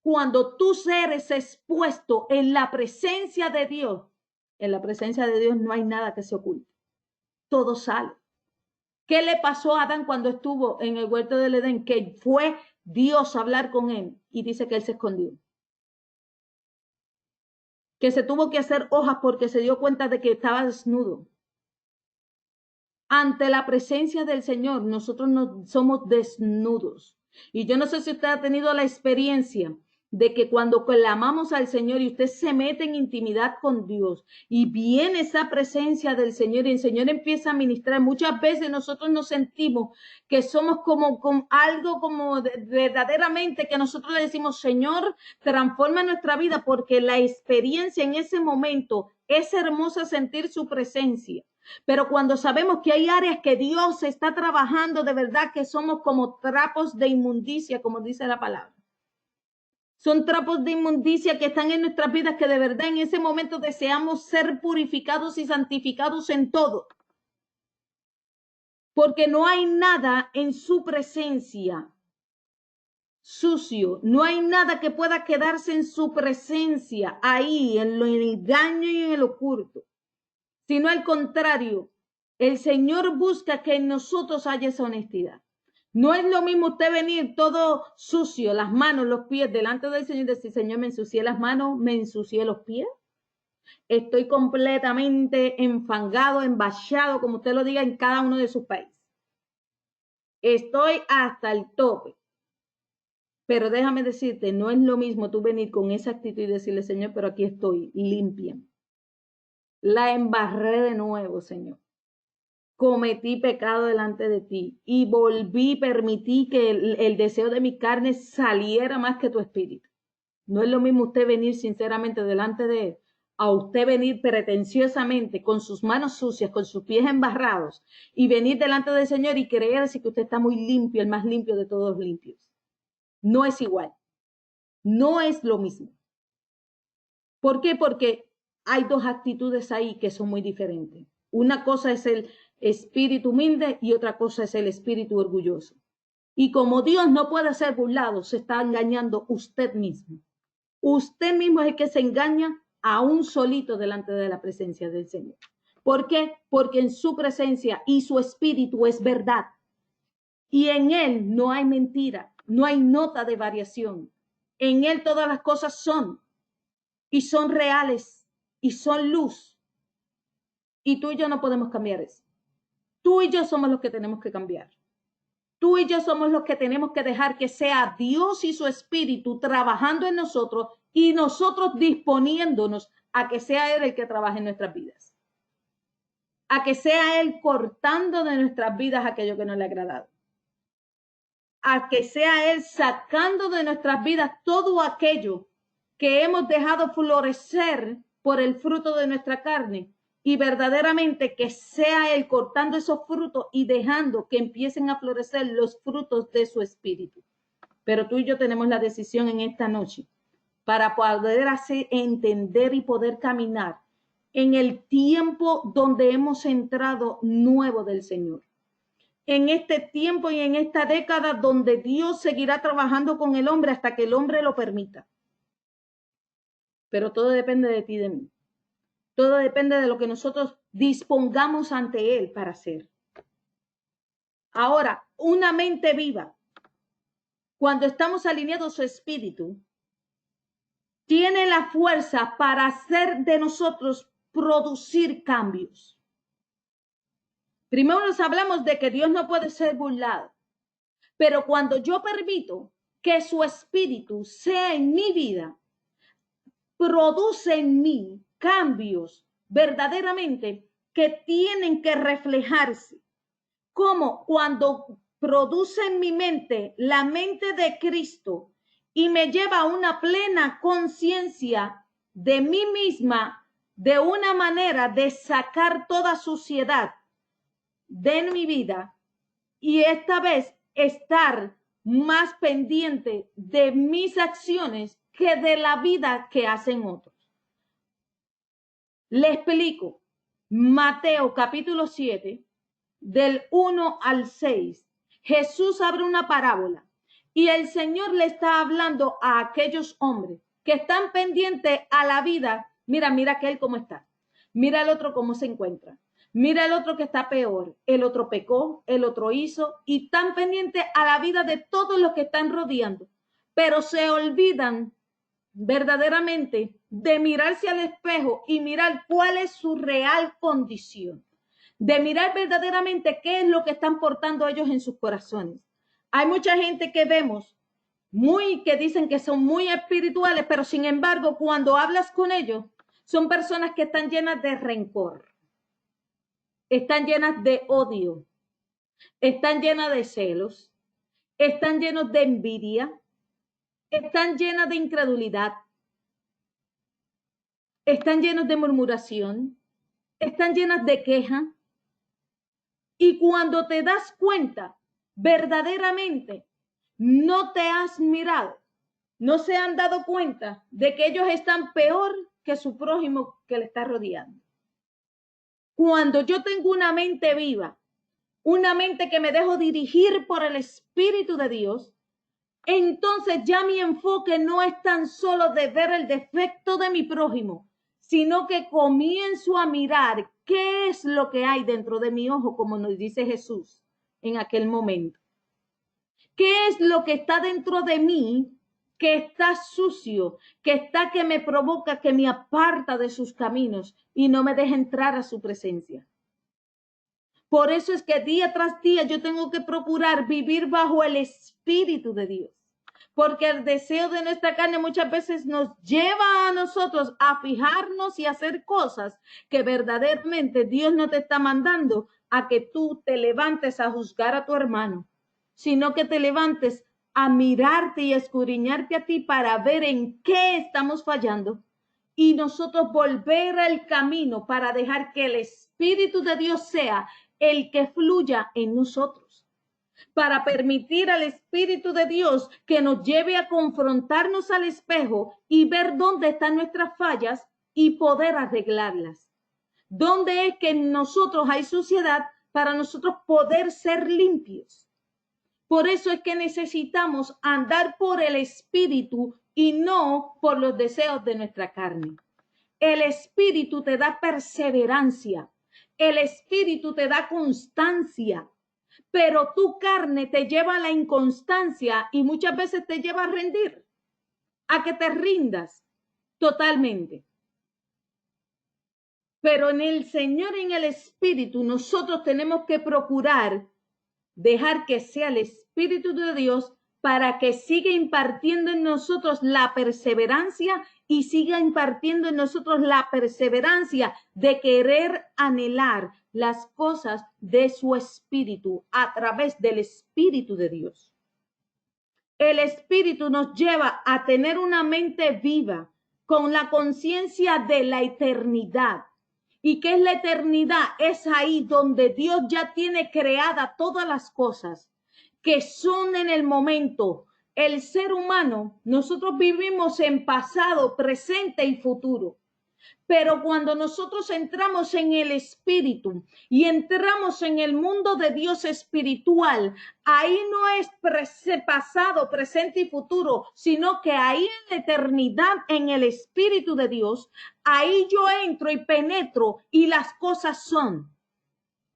Cuando tú eres expuesto en la presencia de Dios, en la presencia de Dios no hay nada que se oculte. Todo sale. ¿Qué le pasó a Adán cuando estuvo en el huerto del Edén? Que fue Dios a hablar con él y dice que él se escondió. Que se tuvo que hacer hojas porque se dio cuenta de que estaba desnudo. Ante la presencia del Señor, nosotros no somos desnudos. Y yo no sé si usted ha tenido la experiencia de que cuando clamamos al Señor y usted se mete en intimidad con Dios y viene esa presencia del Señor y el Señor empieza a ministrar, muchas veces nosotros nos sentimos que somos como algo como verdaderamente que nosotros le decimos, Señor, transforma nuestra vida, porque la experiencia en ese momento es hermosa, sentir su presencia. Pero cuando sabemos que hay áreas que Dios está trabajando, de verdad que somos como trapos de inmundicia, como dice la palabra. Son trapos de inmundicia que están en nuestras vidas, que de verdad en ese momento deseamos ser purificados y santificados en todo. Porque no hay nada en su presencia sucio, no hay nada que pueda quedarse en su presencia, ahí, en lo engaño y en el oculto. Sino al contrario, el Señor busca que en nosotros haya esa honestidad. No es lo mismo usted venir todo sucio, las manos, los pies, delante del Señor y decir, Señor, me ensucié las manos, me ensucié los pies. Estoy completamente enfangado, embachado, como usted lo diga, en cada uno de sus países. Estoy hasta el tope. Pero déjame decirte, no es lo mismo tú venir con esa actitud y decirle, Señor, pero aquí estoy, limpia. La embarré de nuevo, Señor. Cometí pecado delante de ti y permití que el deseo de mi carne saliera más que tu espíritu. No es lo mismo usted venir sinceramente delante de él a usted venir pretenciosamente con sus manos sucias, con sus pies embarrados y venir delante del Señor y creerse que usted está muy limpio, el más limpio de todos los limpios. No es igual. No es lo mismo. ¿Por qué? Porque hay dos actitudes ahí que son muy diferentes. Una cosa es el espíritu humilde y otra cosa es el espíritu orgulloso. Y como Dios no puede ser burlado, se está engañando usted mismo. Usted mismo es el que se engaña aún solito delante de la presencia del Señor. ¿Por qué? Porque en su presencia y su espíritu es verdad. Y en Él no hay mentira, no hay nota de variación. En Él todas las cosas son y son reales y son luz. Y tú y yo no podemos cambiar eso. Tú y yo somos los que tenemos que cambiar. Tú y yo somos los que tenemos que dejar que sea Dios y su espíritu trabajando en nosotros y nosotros disponiéndonos a que sea Él el que trabaje en nuestras vidas. A que sea Él cortando de nuestras vidas aquello que no le ha agradado. A que sea Él sacando de nuestras vidas todo aquello que hemos dejado florecer por el fruto de nuestra carne y verdaderamente que sea Él cortando esos frutos y dejando que empiecen a florecer los frutos de su espíritu. Pero tú y yo tenemos la decisión en esta noche para poder hacer entender y poder caminar en el tiempo donde hemos entrado nuevo del Señor. En este tiempo y en esta década donde Dios seguirá trabajando con el hombre hasta que el hombre lo permita. Pero todo depende de ti y de mí. Todo depende de lo que nosotros dispongamos ante Él para hacer. Ahora, una mente viva, cuando estamos alineados a su espíritu, tiene la fuerza para hacer de nosotros producir cambios. Primero nos hablamos de que Dios no puede ser burlado, pero cuando yo permito que su espíritu sea en mi vida, produce en mí cambios verdaderamente que tienen que reflejarse. Como cuando produce en mi mente la mente de Cristo y me lleva a una plena conciencia de mí misma, de una manera de sacar toda suciedad de mi vida y esta vez estar más pendiente de mis acciones que de la vida que hacen otros. Le explico. Mateo capítulo 7, del 1 al 6. Jesús abre una parábola y el Señor le está hablando a aquellos hombres que están pendientes a la vida. Mira aquel cómo está. Mira el otro cómo se encuentra. Mira el otro que está peor. El otro pecó, el otro hizo y están pendientes a la vida de todos los que están rodeando. Pero se olvidan verdaderamente de mirarse al espejo y mirar cuál es su real condición, de mirar verdaderamente qué es lo que están portando ellos en sus corazones. Hay mucha gente que vemos que dicen que son muy espirituales, pero sin embargo, cuando hablas con ellos, son personas que están llenas de rencor, están llenas de odio, están llenas de celos, están llenos de envidia, están llenas de incredulidad, están llenos de murmuración, están llenas de queja. Y cuando te das cuenta, verdaderamente no te has mirado, no se han dado cuenta de que ellos están peor que su prójimo que le está rodeando. Cuando yo tengo una mente viva, una mente que me dejo dirigir por el Espíritu de Dios, entonces ya mi enfoque no es tan solo de ver el defecto de mi prójimo, sino que comienzo a mirar qué es lo que hay dentro de mi ojo, como nos dice Jesús en aquel momento. ¿Qué es lo que está dentro de mí que está sucio, que me provoca, que me aparta de sus caminos y no me deja entrar a su presencia? Por eso es que día tras día yo tengo que procurar vivir bajo el Espíritu de Dios. Porque el deseo de nuestra carne muchas veces nos lleva a nosotros a fijarnos y hacer cosas que verdaderamente Dios no te está mandando a que tú te levantes a juzgar a tu hermano, sino que te levantes a mirarte y escudriñarte a ti para ver en qué estamos fallando y nosotros volver al camino para dejar que el Espíritu de Dios sea el que fluya en nosotros, para permitir al Espíritu de Dios que nos lleve a confrontarnos al espejo y ver dónde están nuestras fallas y poder arreglarlas. ¿Dónde es que en nosotros hay suciedad para nosotros poder ser limpios? Por eso es que necesitamos andar por el Espíritu y no por los deseos de nuestra carne. El Espíritu te da perseverancia. El Espíritu te da constancia. Pero tu carne te lleva a la inconstancia y muchas veces te lleva a rendir, a que te rindas totalmente. Pero en el Señor, en el Espíritu, nosotros tenemos que procurar dejar que sea el Espíritu de Dios para que siga impartiendo en nosotros la perseverancia y siga impartiendo en nosotros la perseverancia de querer anhelar las cosas de su Espíritu a través del Espíritu de Dios. El Espíritu nos lleva a tener una mente viva con la conciencia de la eternidad. ¿Y qué es la eternidad? Es ahí donde Dios ya tiene creada todas las cosas que son en el momento. El ser humano, nosotros vivimos en pasado, presente y futuro. Pero cuando nosotros entramos en el Espíritu y entramos en el mundo de Dios espiritual, ahí no es pasado, presente y futuro, sino que ahí en la eternidad, en el Espíritu de Dios, ahí yo entro y penetro y las cosas son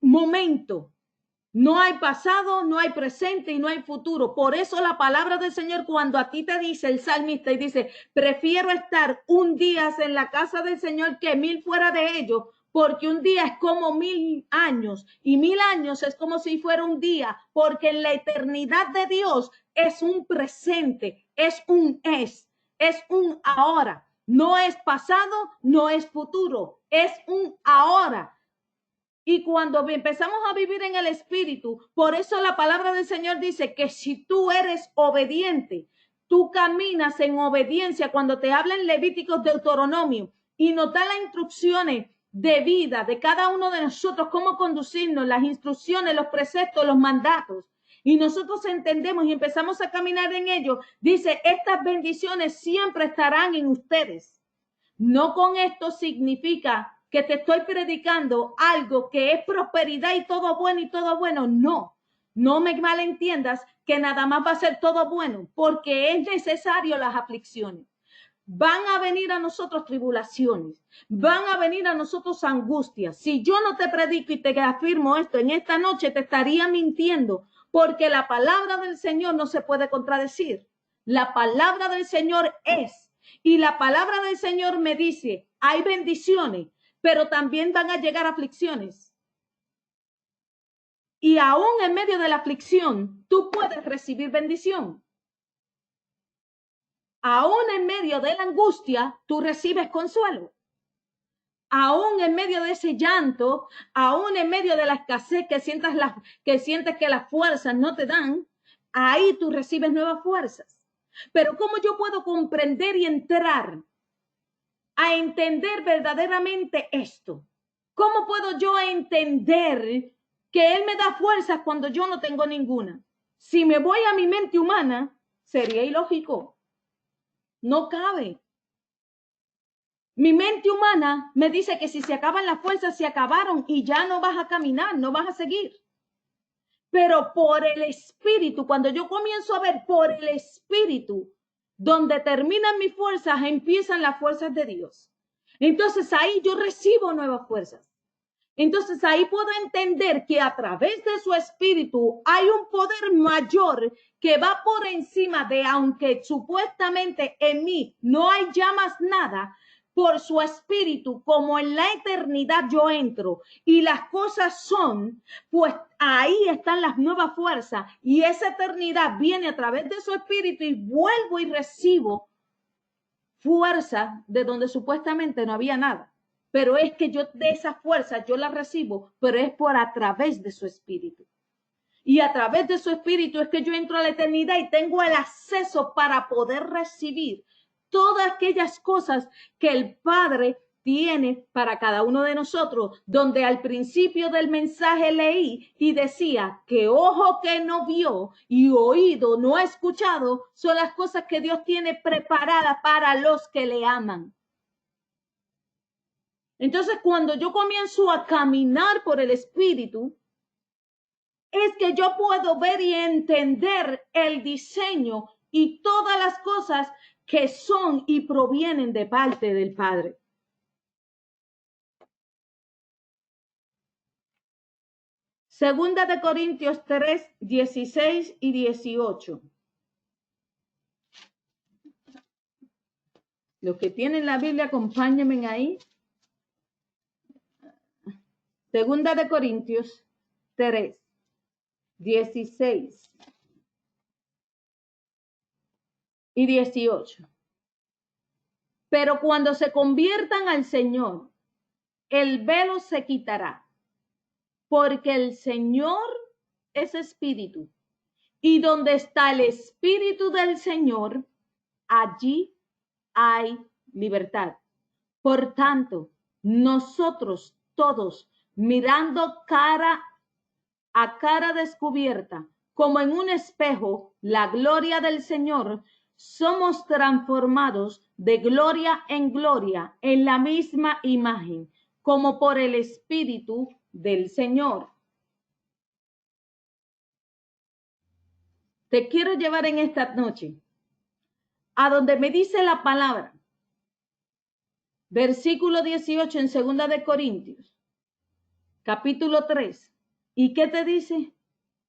momento. No hay pasado, no hay presente y no hay futuro. Por eso la palabra del Señor, cuando a ti te dice el salmista y dice, prefiero estar un día en la casa del Señor que 1000 fuera de ellos, porque un día es como 1000 años y 1000 años es como si fuera un día, porque en la eternidad de Dios es un presente, es un ahora. No es pasado, no es futuro, es un ahora. Y cuando empezamos a vivir en el Espíritu, por eso la palabra del Señor dice que si tú eres obediente, tú caminas en obediencia cuando te hablan Levíticos, Deuteronomio y nos da las instrucciones de vida de cada uno de nosotros, cómo conducirnos, las instrucciones, los preceptos, los mandatos. Y nosotros entendemos y empezamos a caminar en ellos. Dice, estas bendiciones siempre estarán en ustedes. No con esto significa que te estoy predicando algo que es prosperidad y todo bueno. No, no me malentiendas que nada más va a ser todo bueno, porque es necesario las aflicciones. Van a venir a nosotros tribulaciones, van a venir a nosotros angustias. Si yo no te predico y te afirmo esto en esta noche, te estaría mintiendo, porque la palabra del Señor no se puede contradecir. La palabra del Señor es, y la palabra del Señor me dice, hay bendiciones, pero también van a llegar aflicciones. Y aún en medio de la aflicción, tú puedes recibir bendición. Aún en medio de la angustia, tú recibes consuelo. Aún en medio de ese llanto, aún en medio de la escasez que sientes que las fuerzas no te dan, ahí tú recibes nuevas fuerzas. Pero ¿cómo yo puedo comprender y entrar a entender verdaderamente esto? ¿Cómo puedo yo entender que Él me da fuerzas cuando yo no tengo ninguna? Si me voy a mi mente humana, sería ilógico. No cabe. Mi mente humana me dice que si se acaban las fuerzas, se acabaron y ya no vas a caminar, no vas a seguir. Pero por el Espíritu, cuando yo comienzo a ver por el Espíritu, donde terminan mis fuerzas, empiezan las fuerzas de Dios. Entonces ahí yo recibo nuevas fuerzas. Entonces ahí puedo entender que a través de su Espíritu hay un poder mayor que va por encima de, aunque supuestamente en mí no hay ya más nada, por su Espíritu, como en la eternidad yo entro y las cosas son, pues ahí están las nuevas fuerzas y esa eternidad viene a través de su Espíritu y vuelvo y recibo fuerza de donde supuestamente no había nada. Pero es que yo de esa fuerza yo la recibo, pero es por a través de su Espíritu. Y a través de su Espíritu es que yo entro a la eternidad y tengo el acceso para poder recibir todas aquellas cosas que el Padre tiene para cada uno de nosotros, donde al principio del mensaje leí y decía que ojo que no vio y oído no ha escuchado son las cosas que Dios tiene preparadas para los que le aman. Entonces, cuando yo comienzo a caminar por el Espíritu, es que yo puedo ver y entender el diseño y todas las cosas que son y provienen de parte del Padre. Segunda de Corintios 3, 16 y 18. Los que tienen la Biblia, acompáñenme ahí. Segunda de Corintios 3, 16 y 18. Pero cuando se conviertan al Señor, el velo se quitará, porque el Señor es espíritu, y donde está el espíritu del Señor, allí hay libertad. Por tanto, nosotros todos, mirando cara a cara descubierta, como en un espejo, la gloria del Señor, somos transformados de gloria en gloria en la misma imagen, como por el Espíritu del Señor. Te quiero llevar en esta noche a donde me dice la palabra, versículo 18 en 2 de Corintios, capítulo 3. ¿Y qué te dice?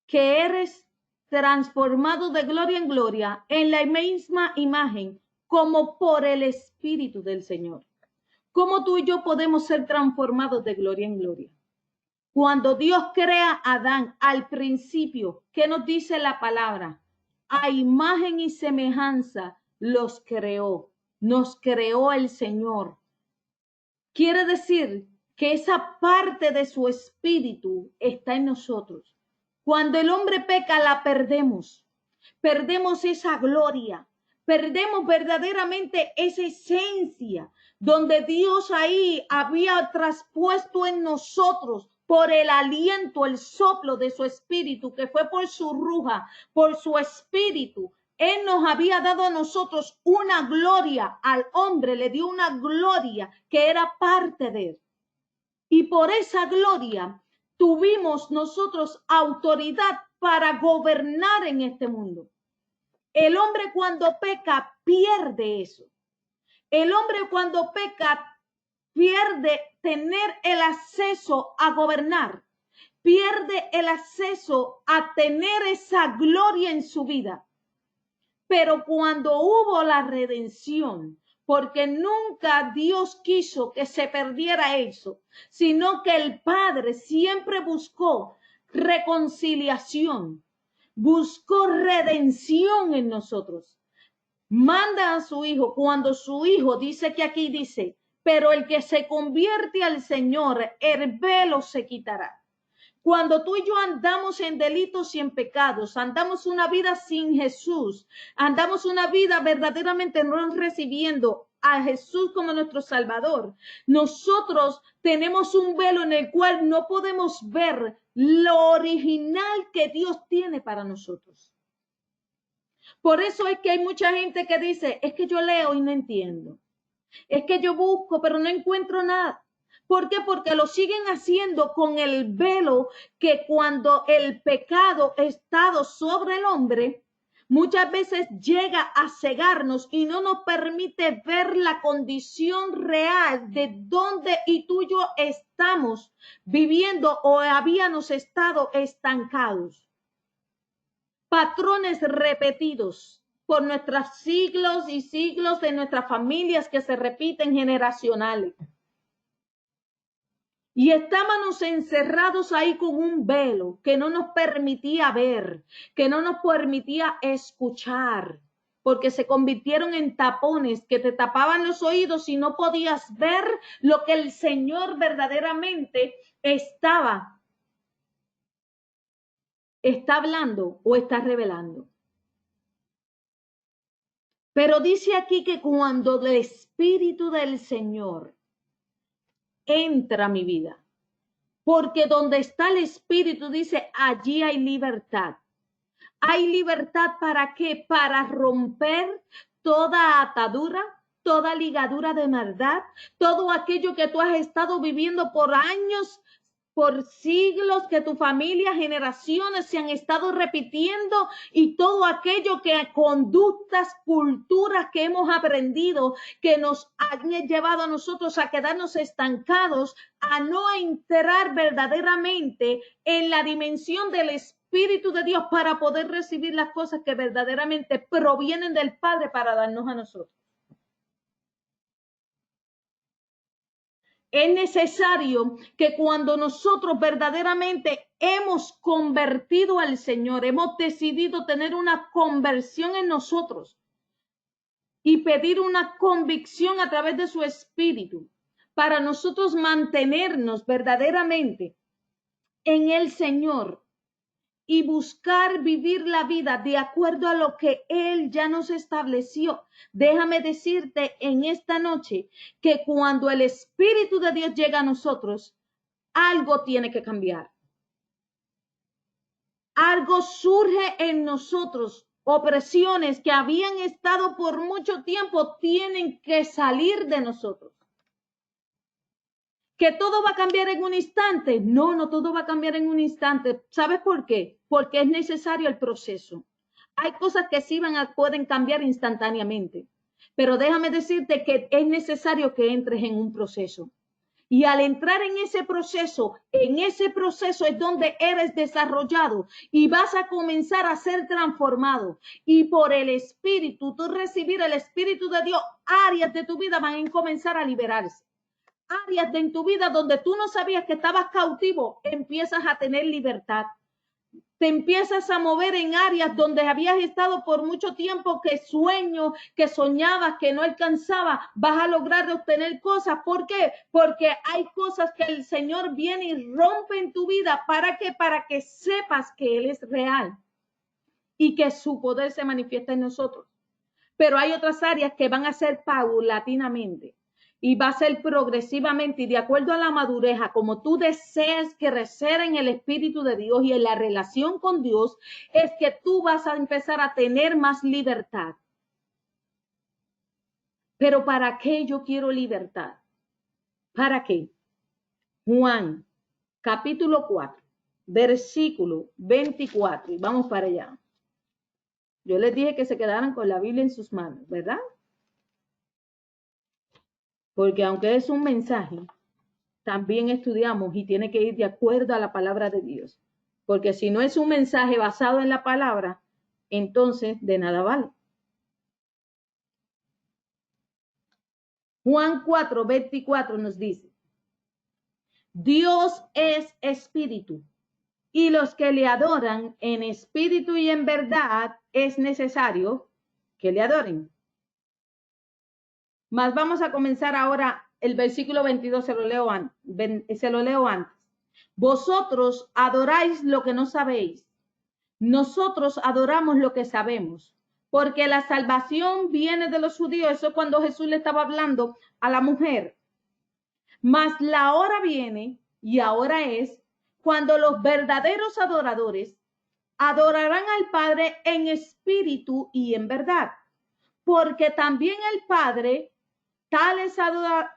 Que eres transformado de gloria en gloria en la misma imagen, como por el Espíritu del Señor. ¿Cómo tú y yo podemos ser transformados de gloria en gloria? Cuando Dios crea a Adán al principio, ¿qué nos dice la palabra? A imagen y semejanza los creó, nos creó el Señor. Quiere decir que esa parte de su espíritu está en nosotros. Cuando el hombre peca, la perdemos. Perdemos esa gloria. Perdemos verdaderamente esa esencia donde Dios ahí había traspuesto en nosotros por el aliento, el soplo de su espíritu, que fue por su ruja, por su espíritu. Él nos había dado a nosotros una gloria, al hombre le dio una gloria que era parte de él. Y por esa gloria tuvimos nosotros autoridad para gobernar en este mundo. El hombre cuando peca pierde eso. El hombre cuando peca pierde tener el acceso a gobernar. Pierde el acceso a tener esa gloria en su vida. Pero cuando hubo la redención, porque nunca Dios quiso que se perdiera eso, sino que el Padre siempre buscó reconciliación, buscó redención en nosotros. Manda a su Hijo, cuando su Hijo dice que aquí dice, pero el que se convierte al Señor, el velo se quitará. Cuando tú y yo andamos en delitos y en pecados, andamos una vida sin Jesús, andamos una vida verdaderamente no recibiendo a Jesús como nuestro Salvador, nosotros tenemos un velo en el cual no podemos ver lo original que Dios tiene para nosotros. Por eso es que hay mucha gente que dice, es que yo leo y no entiendo. Es que yo busco, pero no encuentro nada. ¿Por qué? Porque lo siguen haciendo con el velo que cuando el pecado ha estado sobre el hombre, muchas veces llega a cegarnos y no nos permite ver la condición real de dónde y tú y yo estamos viviendo o habíamos estado estancados. Patrones repetidos por nuestros siglos y siglos de nuestras familias que se repiten generacionales. Y estábamos encerrados ahí con un velo que no nos permitía ver, que no nos permitía escuchar, porque se convirtieron en tapones que te tapaban los oídos y no podías ver lo que el Señor verdaderamente está hablando o está revelando. Pero dice aquí que cuando el Espíritu del Señor entra a mi vida, porque donde está el Espíritu, dice, allí hay libertad. ¿Hay libertad para qué? Para romper toda atadura, toda ligadura de maldad, todo aquello que tú has estado viviendo por años, por siglos, que tu familia, generaciones se han estado repitiendo, y todo aquello que conductas, culturas que hemos aprendido, que nos han llevado a nosotros a quedarnos estancados, a no entrar verdaderamente en la dimensión del Espíritu de Dios para poder recibir las cosas que verdaderamente provienen del Padre para darnos a nosotros. Es necesario que cuando nosotros verdaderamente hemos convertido al Señor, hemos decidido tener una conversión en nosotros y pedir una convicción a través de su Espíritu, para nosotros mantenernos verdaderamente en el Señor y buscar vivir la vida de acuerdo a lo que Él ya nos estableció. Déjame decirte en esta noche que cuando el Espíritu de Dios llega a nosotros, algo tiene que cambiar. Algo surge en nosotros. Opresiones que habían estado por mucho tiempo tienen que salir de nosotros. ¿Que todo va a cambiar en un instante? No, no todo va a cambiar en un instante. ¿Sabes por qué? Porque es necesario el proceso. Hay cosas que sí pueden cambiar instantáneamente, pero déjame decirte que es necesario que entres en un proceso. Y al entrar en ese proceso es donde eres desarrollado y vas a comenzar a ser transformado. Y por el Espíritu, tú recibir el Espíritu de Dios, áreas de tu vida van a comenzar a liberarse. Áreas de en tu vida donde tú no sabías que estabas cautivo, empiezas a tener libertad. Te empiezas a mover en áreas donde habías estado por mucho tiempo, que sueño, que soñabas, que no alcanzabas, vas a lograr obtener cosas. ¿Por qué? Porque hay cosas que el Señor viene y rompe en tu vida. ¿Para qué? Para que sepas que Él es real y que su poder se manifiesta en nosotros. Pero hay otras áreas que van a ser paulatinamente. Y va a ser progresivamente y de acuerdo a la madurez, como tú desees crecer en el Espíritu de Dios y en la relación con Dios, es que tú vas a empezar a tener más libertad. Pero ¿para qué yo quiero libertad? ¿Para qué? Juan, capítulo 4, versículo 24. Y vamos para allá. Yo les dije que se quedaran con la Biblia en sus manos, ¿verdad? Porque aunque es un mensaje, también estudiamos y tiene que ir de acuerdo a la palabra de Dios. Porque si no es un mensaje basado en la palabra, entonces de nada vale. Juan 4, 24 nos dice, Dios es espíritu, y los que le adoran en espíritu y en verdad es necesario que le adoren. Mas vamos a comenzar ahora el versículo 22, se lo leo antes. Vosotros adoráis lo que no sabéis. Nosotros adoramos lo que sabemos, porque la salvación viene de los judíos. Eso cuando Jesús le estaba hablando a la mujer. Mas la hora viene, y ahora es, cuando los verdaderos adoradores adorarán al Padre en espíritu y en verdad, porque también el Padre tales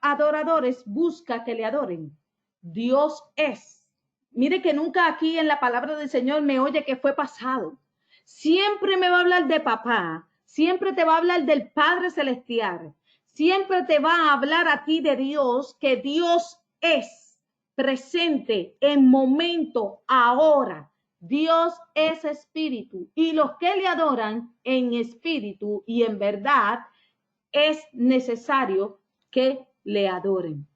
adoradores busca que le adoren. Dios es. Mire que nunca aquí en la palabra del Señor me oye que fue pasado. Siempre me va a hablar de papá. Siempre te va a hablar del Padre Celestial. Siempre te va a hablar a ti de Dios, que Dios es presente en momento, ahora. Dios es espíritu y los que le adoran en espíritu y en verdad es necesario que le adoren.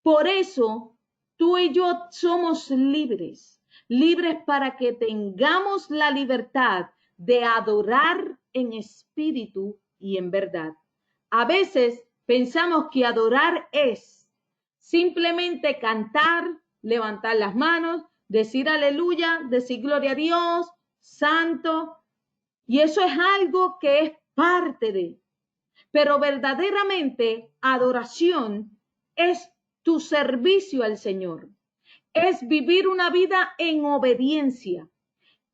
Por eso, tú y yo somos libres, libres para que tengamos la libertad de adorar en espíritu y en verdad. A veces pensamos que adorar es simplemente cantar, levantar las manos, decir aleluya, decir gloria a Dios, santo. Y eso es algo que es parte de. Pero verdaderamente adoración es tu servicio al Señor. Es vivir una vida en obediencia.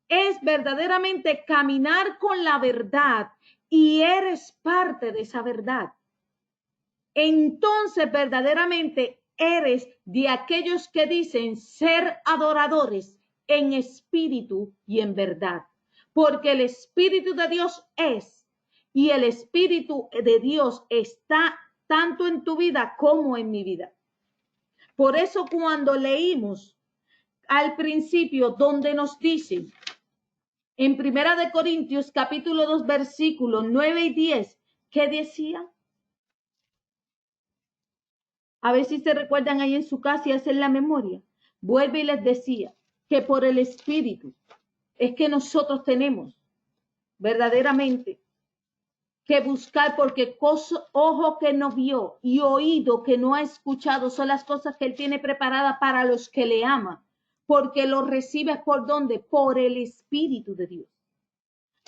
Es verdaderamente caminar con la verdad y eres parte de esa verdad. Entonces verdaderamente eres de aquellos que dicen ser adoradores en espíritu y en verdad. Porque el Espíritu de Dios es, y el Espíritu de Dios está tanto en tu vida como en mi vida. Por eso cuando leímos al principio donde nos dice en 1 Corintios capítulo 2 versículos 9 y 10, ¿qué decía? A ver si se recuerdan ahí en su casa y hacen la memoria. Vuelve y les decía que por el Espíritu es que nosotros tenemos verdaderamente que buscar, porque ojo que no vio y oído que no ha escuchado son las cosas que Él tiene preparadas para los que le aman, porque lo recibes ¿por dónde? Por el Espíritu de Dios.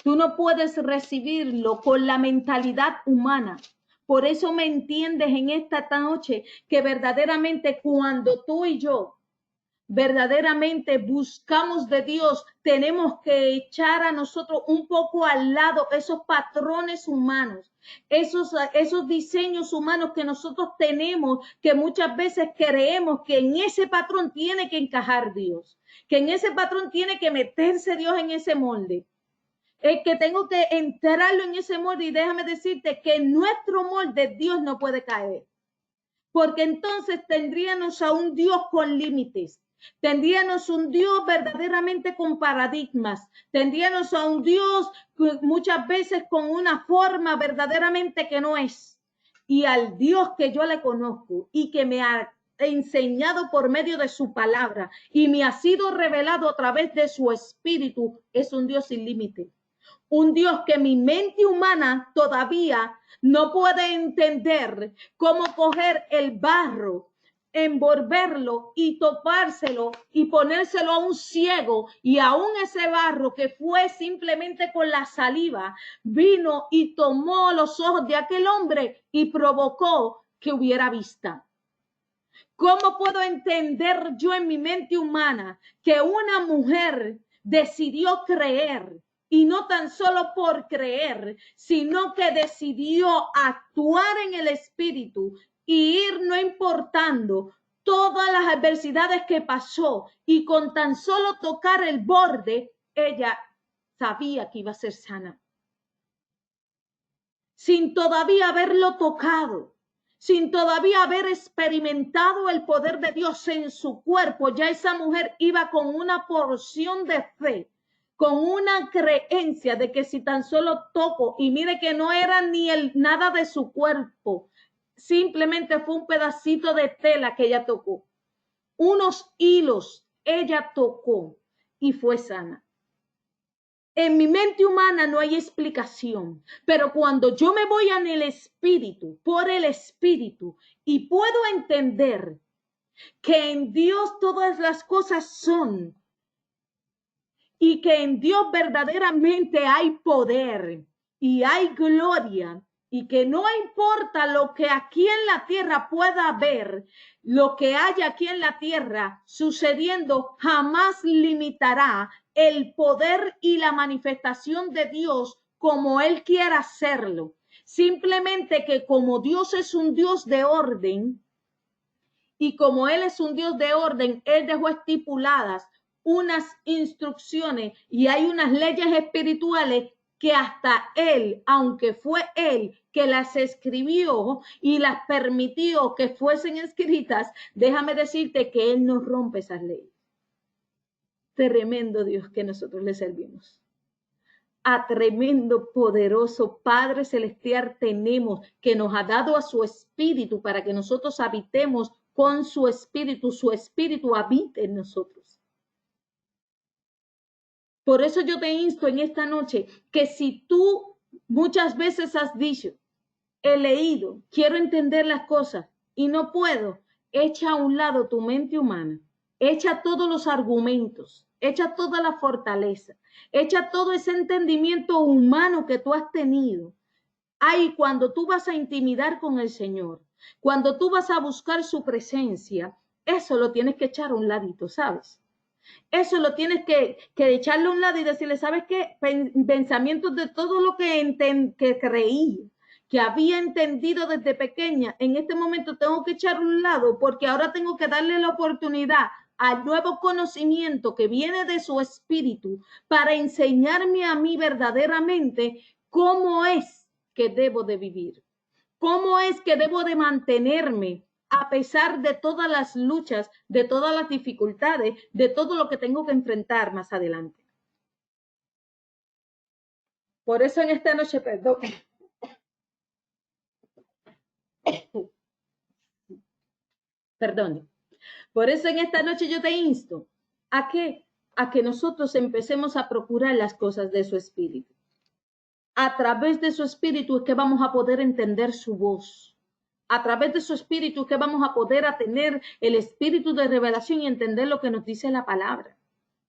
Tú no puedes recibirlo con la mentalidad humana. Por eso me entiendes en esta noche que verdaderamente cuando tú y yo verdaderamente buscamos de Dios, tenemos que echar a nosotros un poco al lado esos patrones humanos, esos diseños humanos que nosotros tenemos, que muchas veces creemos que en ese patrón tiene que encajar Dios, que en ese patrón tiene que meterse Dios en ese molde. Es que tengo que entrarlo en ese molde y déjame decirte que en nuestro molde Dios no puede caer, porque entonces tendríamos a un Dios con límites, tendríamos un Dios verdaderamente con paradigmas, tendríamos a un Dios muchas veces con una forma verdaderamente que no es, y al Dios que yo le conozco y que me ha enseñado por medio de su palabra y me ha sido revelado a través de su espíritu, es un Dios sin límite. Un Dios que mi mente humana todavía no puede entender cómo coger el barro, envolverlo y topárselo y ponérselo a un ciego, y aún ese barro que fue simplemente con la saliva, vino y tomó los ojos de aquel hombre y provocó que hubiera vista. ¿Cómo puedo entender yo en mi mente humana que una mujer decidió creer? Y no tan solo por creer, sino que decidió actuar en el espíritu y ir no importando todas las adversidades que pasó, y con tan solo tocar el borde, ella sabía que iba a ser sana. Sin todavía haberlo tocado, sin todavía haber experimentado el poder de Dios en su cuerpo, ya esa mujer iba con una porción de fe, con una creencia de que si tan solo toco, y mire que no era ni nada de su cuerpo, simplemente fue un pedacito de tela que ella tocó, unos hilos ella tocó y fue sana. En mi mente humana no hay explicación, pero cuando yo me voy en el espíritu, por el espíritu, y puedo entender que en Dios todas las cosas son, y que en Dios verdaderamente hay poder y hay gloria, y que no importa lo que aquí en la tierra pueda haber, lo que haya aquí en la tierra sucediendo jamás limitará el poder y la manifestación de Dios como Él quiera hacerlo. Simplemente que como Dios es un Dios de orden, y como Él es un Dios de orden, Él dejó estipuladas unas instrucciones y hay unas leyes espirituales que hasta Él, aunque fue Él que las escribió y las permitió que fuesen escritas, déjame decirte que Él no rompe esas leyes. Tremendo Dios que nosotros le servimos. A tremendo, poderoso Padre Celestial tenemos, que nos ha dado a su Espíritu para que nosotros habitemos con su Espíritu habite en nosotros. Por eso yo te insto en esta noche que si tú muchas veces has dicho, he leído, quiero entender las cosas y no puedo, echa a un lado tu mente humana, echa todos los argumentos, echa toda la fortaleza, echa todo ese entendimiento humano que tú has tenido Ay, cuando tú vas a intimidar con el Señor, cuando tú vas a buscar su presencia, eso lo tienes que echar a un ladito, ¿sabes? Eso lo tienes que echarle a un lado y decirle, ¿sabes qué? Pensamientos de todo lo que creí, que había entendido desde pequeña, en este momento tengo que echar a un lado porque ahora tengo que darle la oportunidad al nuevo conocimiento que viene de su espíritu para enseñarme a mí verdaderamente cómo es que debo de vivir, cómo es que debo de mantenerme a pesar de todas las luchas, de todas las dificultades, de todo lo que tengo que enfrentar más adelante. Por eso en esta noche, perdón, perdón, por eso en esta noche yo te insto a que nosotros empecemos a procurar las cosas de su espíritu. A través de su espíritu es que vamos a poder entender su voz. A través de su espíritu es que vamos a poder tener el espíritu de revelación y entender lo que nos dice la palabra.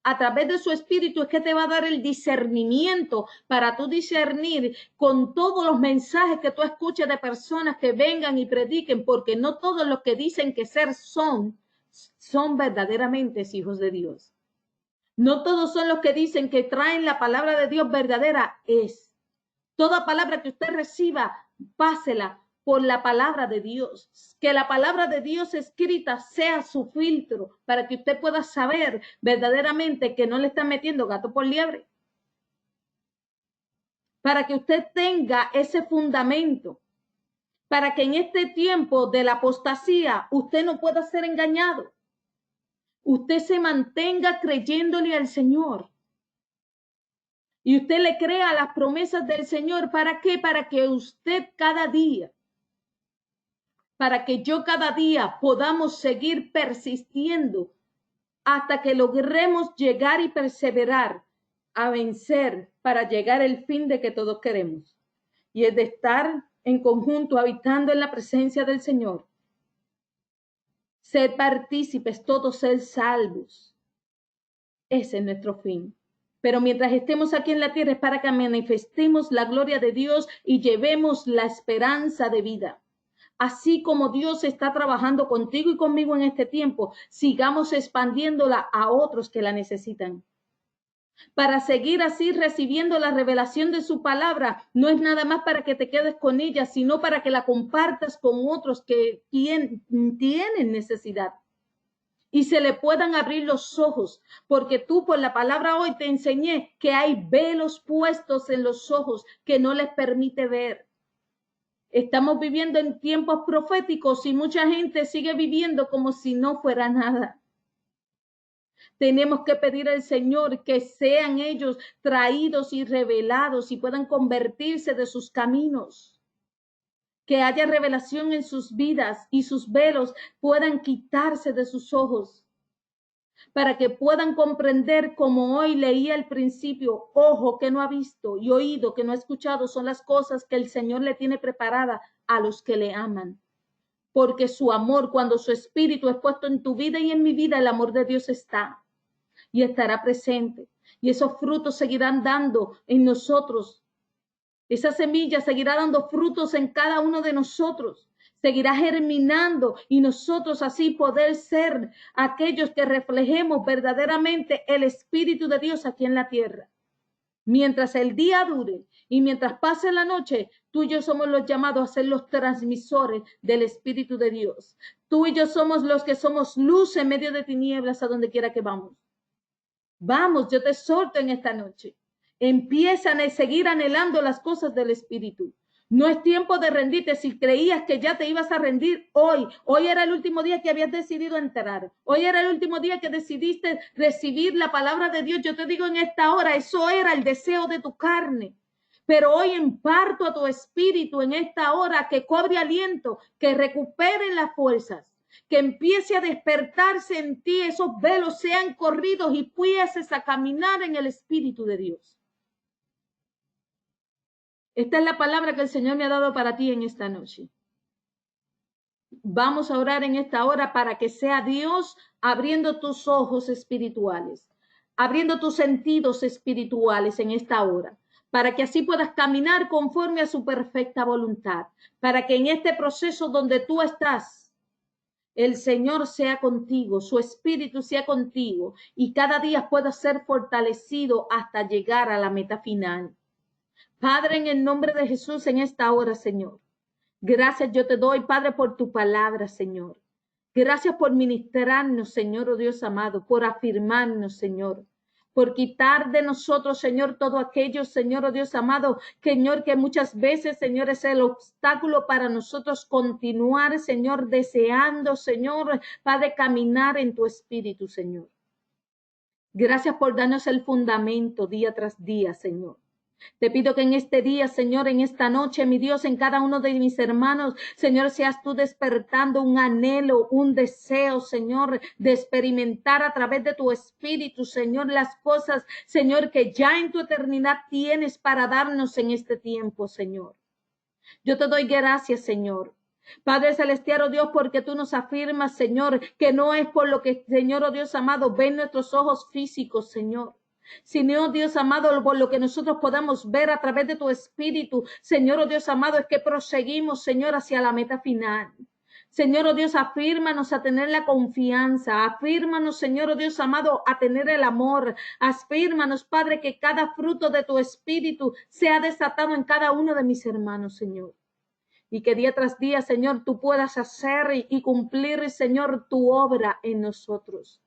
A través de su espíritu es que te va a dar el discernimiento para tú discernir con todos los mensajes que tú escuches de personas que vengan y prediquen, porque no todos los que dicen que son verdaderamente hijos de Dios. No todos son los que dicen que traen la palabra de Dios verdadera. Toda palabra que usted reciba, pásela por la palabra de Dios. Que la palabra de Dios escrita sea su filtro para que usted pueda saber verdaderamente que no le están metiendo gato por liebre. Para que usted tenga ese fundamento. Para que en este tiempo de la apostasía usted no pueda ser engañado. Usted se mantenga creyéndole al Señor. Y usted le crea las promesas del Señor. ¿Para qué? Para que usted cada día, para que yo cada día podamos seguir persistiendo hasta que logremos llegar y perseverar a vencer para llegar al fin de que todos queremos. Y es de estar en conjunto habitando en la presencia del Señor. Ser partícipes, todos ser salvos. Ese es nuestro fin. Pero mientras estemos aquí en la tierra es para que manifestemos la gloria de Dios y llevemos la esperanza de vida. Así como Dios está trabajando contigo y conmigo en este tiempo, sigamos expandiéndola a otros que la necesitan. Para seguir así recibiendo la revelación de su palabra, no es nada más para que te quedes con ella, sino para que la compartas con otros que tienen necesidad. Y se le puedan abrir los ojos, porque tú por la palabra hoy te enseñé que hay velos puestos en los ojos que no les permite ver. Estamos viviendo en tiempos proféticos y mucha gente sigue viviendo como si no fuera nada. Tenemos que pedir al Señor que sean ellos traídos y revelados y puedan convertirse de sus caminos. Que haya revelación en sus vidas y sus velos puedan quitarse de sus ojos. Para que puedan comprender, como hoy leía al principio, ojo que no ha visto y oído que no ha escuchado son las cosas que el Señor le tiene preparada a los que le aman. Porque su amor, cuando su espíritu es puesto en tu vida y en mi vida, el amor de Dios está y estará presente. Y esos frutos seguirán dando en nosotros. Esa semilla seguirá dando frutos en cada uno de nosotros. Seguirá germinando y nosotros así poder ser aquellos que reflejemos verdaderamente el Espíritu de Dios aquí en la tierra. Mientras el día dure y mientras pase la noche, tú y yo somos los llamados a ser los transmisores del Espíritu de Dios. Tú y yo somos los que somos luz en medio de tinieblas a donde quiera que vamos. Vamos, yo te exhorto en esta noche. Empiezan a seguir anhelando las cosas del Espíritu. No es tiempo de rendirte. Si creías que ya te ibas a rendir hoy era el último día que habías decidido entrar. Hoy era el último día que decidiste recibir la palabra de Dios. Yo te digo en esta hora, eso era el deseo de tu carne. Pero hoy imparto a tu espíritu en esta hora que cobre aliento, que recupere las fuerzas, que empiece a despertarse en ti, esos velos sean corridos y empieces a caminar en el Espíritu de Dios. Esta es la palabra que el Señor me ha dado para ti en esta noche. Vamos a orar en esta hora para que sea Dios abriendo tus ojos espirituales, abriendo tus sentidos espirituales en esta hora, para que así puedas caminar conforme a su perfecta voluntad, para que en este proceso donde tú estás, el Señor sea contigo, su espíritu sea contigo y cada día puedas ser fortalecido hasta llegar a la meta final. Padre, en el nombre de Jesús, en esta hora, Señor, gracias yo te doy, Padre, por tu palabra, Señor. Gracias por ministrarnos, Señor, oh Dios amado, por afirmarnos, Señor, por quitar de nosotros, Señor, todo aquello, Señor, oh Dios amado, Señor, que muchas veces, Señor, es el obstáculo para nosotros continuar, Señor, deseando, Señor, Padre, caminar en tu espíritu, Señor. Gracias por darnos el fundamento día tras día, Señor. Te pido que en este día, Señor, en esta noche, mi Dios, en cada uno de mis hermanos, Señor, seas tú despertando un anhelo, un deseo, Señor, de experimentar a través de tu espíritu, Señor, las cosas, Señor, que ya en tu eternidad tienes para darnos en este tiempo, Señor. Yo te doy gracias, Señor. Padre Celestial, oh Dios, porque tú nos afirmas, Señor, que no es por lo que, Señor, oh Dios amado, ven nuestros ojos físicos, Señor, sino, Dios amado, por lo que nosotros podamos ver a través de tu espíritu, Señor, oh Dios amado, es que proseguimos, Señor, hacia la meta final. Señor, oh Dios, afírmanos a tener la confianza, afírmanos, Señor, oh Dios amado, a tener el amor, afírmanos, Padre, que cada fruto de tu espíritu sea desatado en cada uno de mis hermanos, Señor. Y que día tras día, Señor, tú puedas hacer y cumplir, Señor, tu obra en nosotros.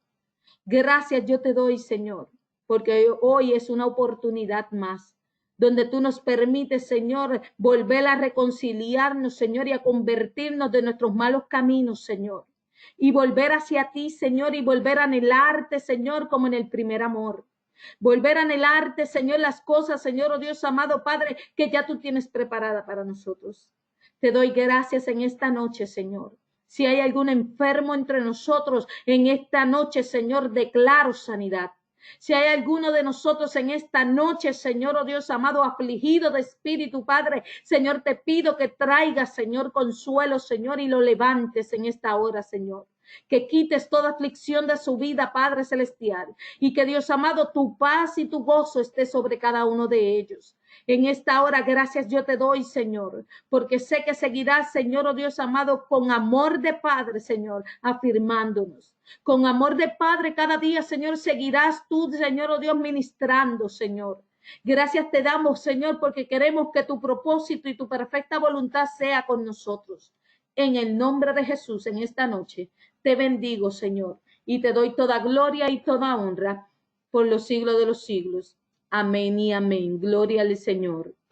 Gracias yo te doy, Señor, porque hoy es una oportunidad más, donde tú nos permites, Señor, volver a reconciliarnos, Señor, y a convertirnos de nuestros malos caminos, Señor, y volver hacia ti, Señor, y volver a anhelarte, Señor, como en el primer amor. Volver a anhelarte, Señor, las cosas, Señor, oh Dios amado Padre, que ya tú tienes preparada para nosotros. Te doy gracias en esta noche, Señor. Si hay algún enfermo entre nosotros en esta noche, Señor, declaro sanidad. Si hay alguno de nosotros en esta noche, Señor, oh Dios amado, afligido de espíritu, Padre, Señor, te pido que traigas, Señor, consuelo, Señor, y lo levantes en esta hora, Señor. Que quites toda aflicción de su vida, Padre Celestial, y que, Dios amado, tu paz y tu gozo esté sobre cada uno de ellos. En esta hora, gracias yo te doy, Señor, porque sé que seguirás, Señor, oh Dios amado, con amor de Padre, Señor, afirmándonos. Con amor de Padre, cada día, Señor, seguirás tú, Señor, oh Dios, ministrando, Señor. Gracias te damos, Señor, porque queremos que tu propósito y tu perfecta voluntad sea con nosotros. En el nombre de Jesús, en esta noche, te bendigo, Señor, y te doy toda gloria y toda honra por los siglos de los siglos. Amén y amén. Gloria al Señor.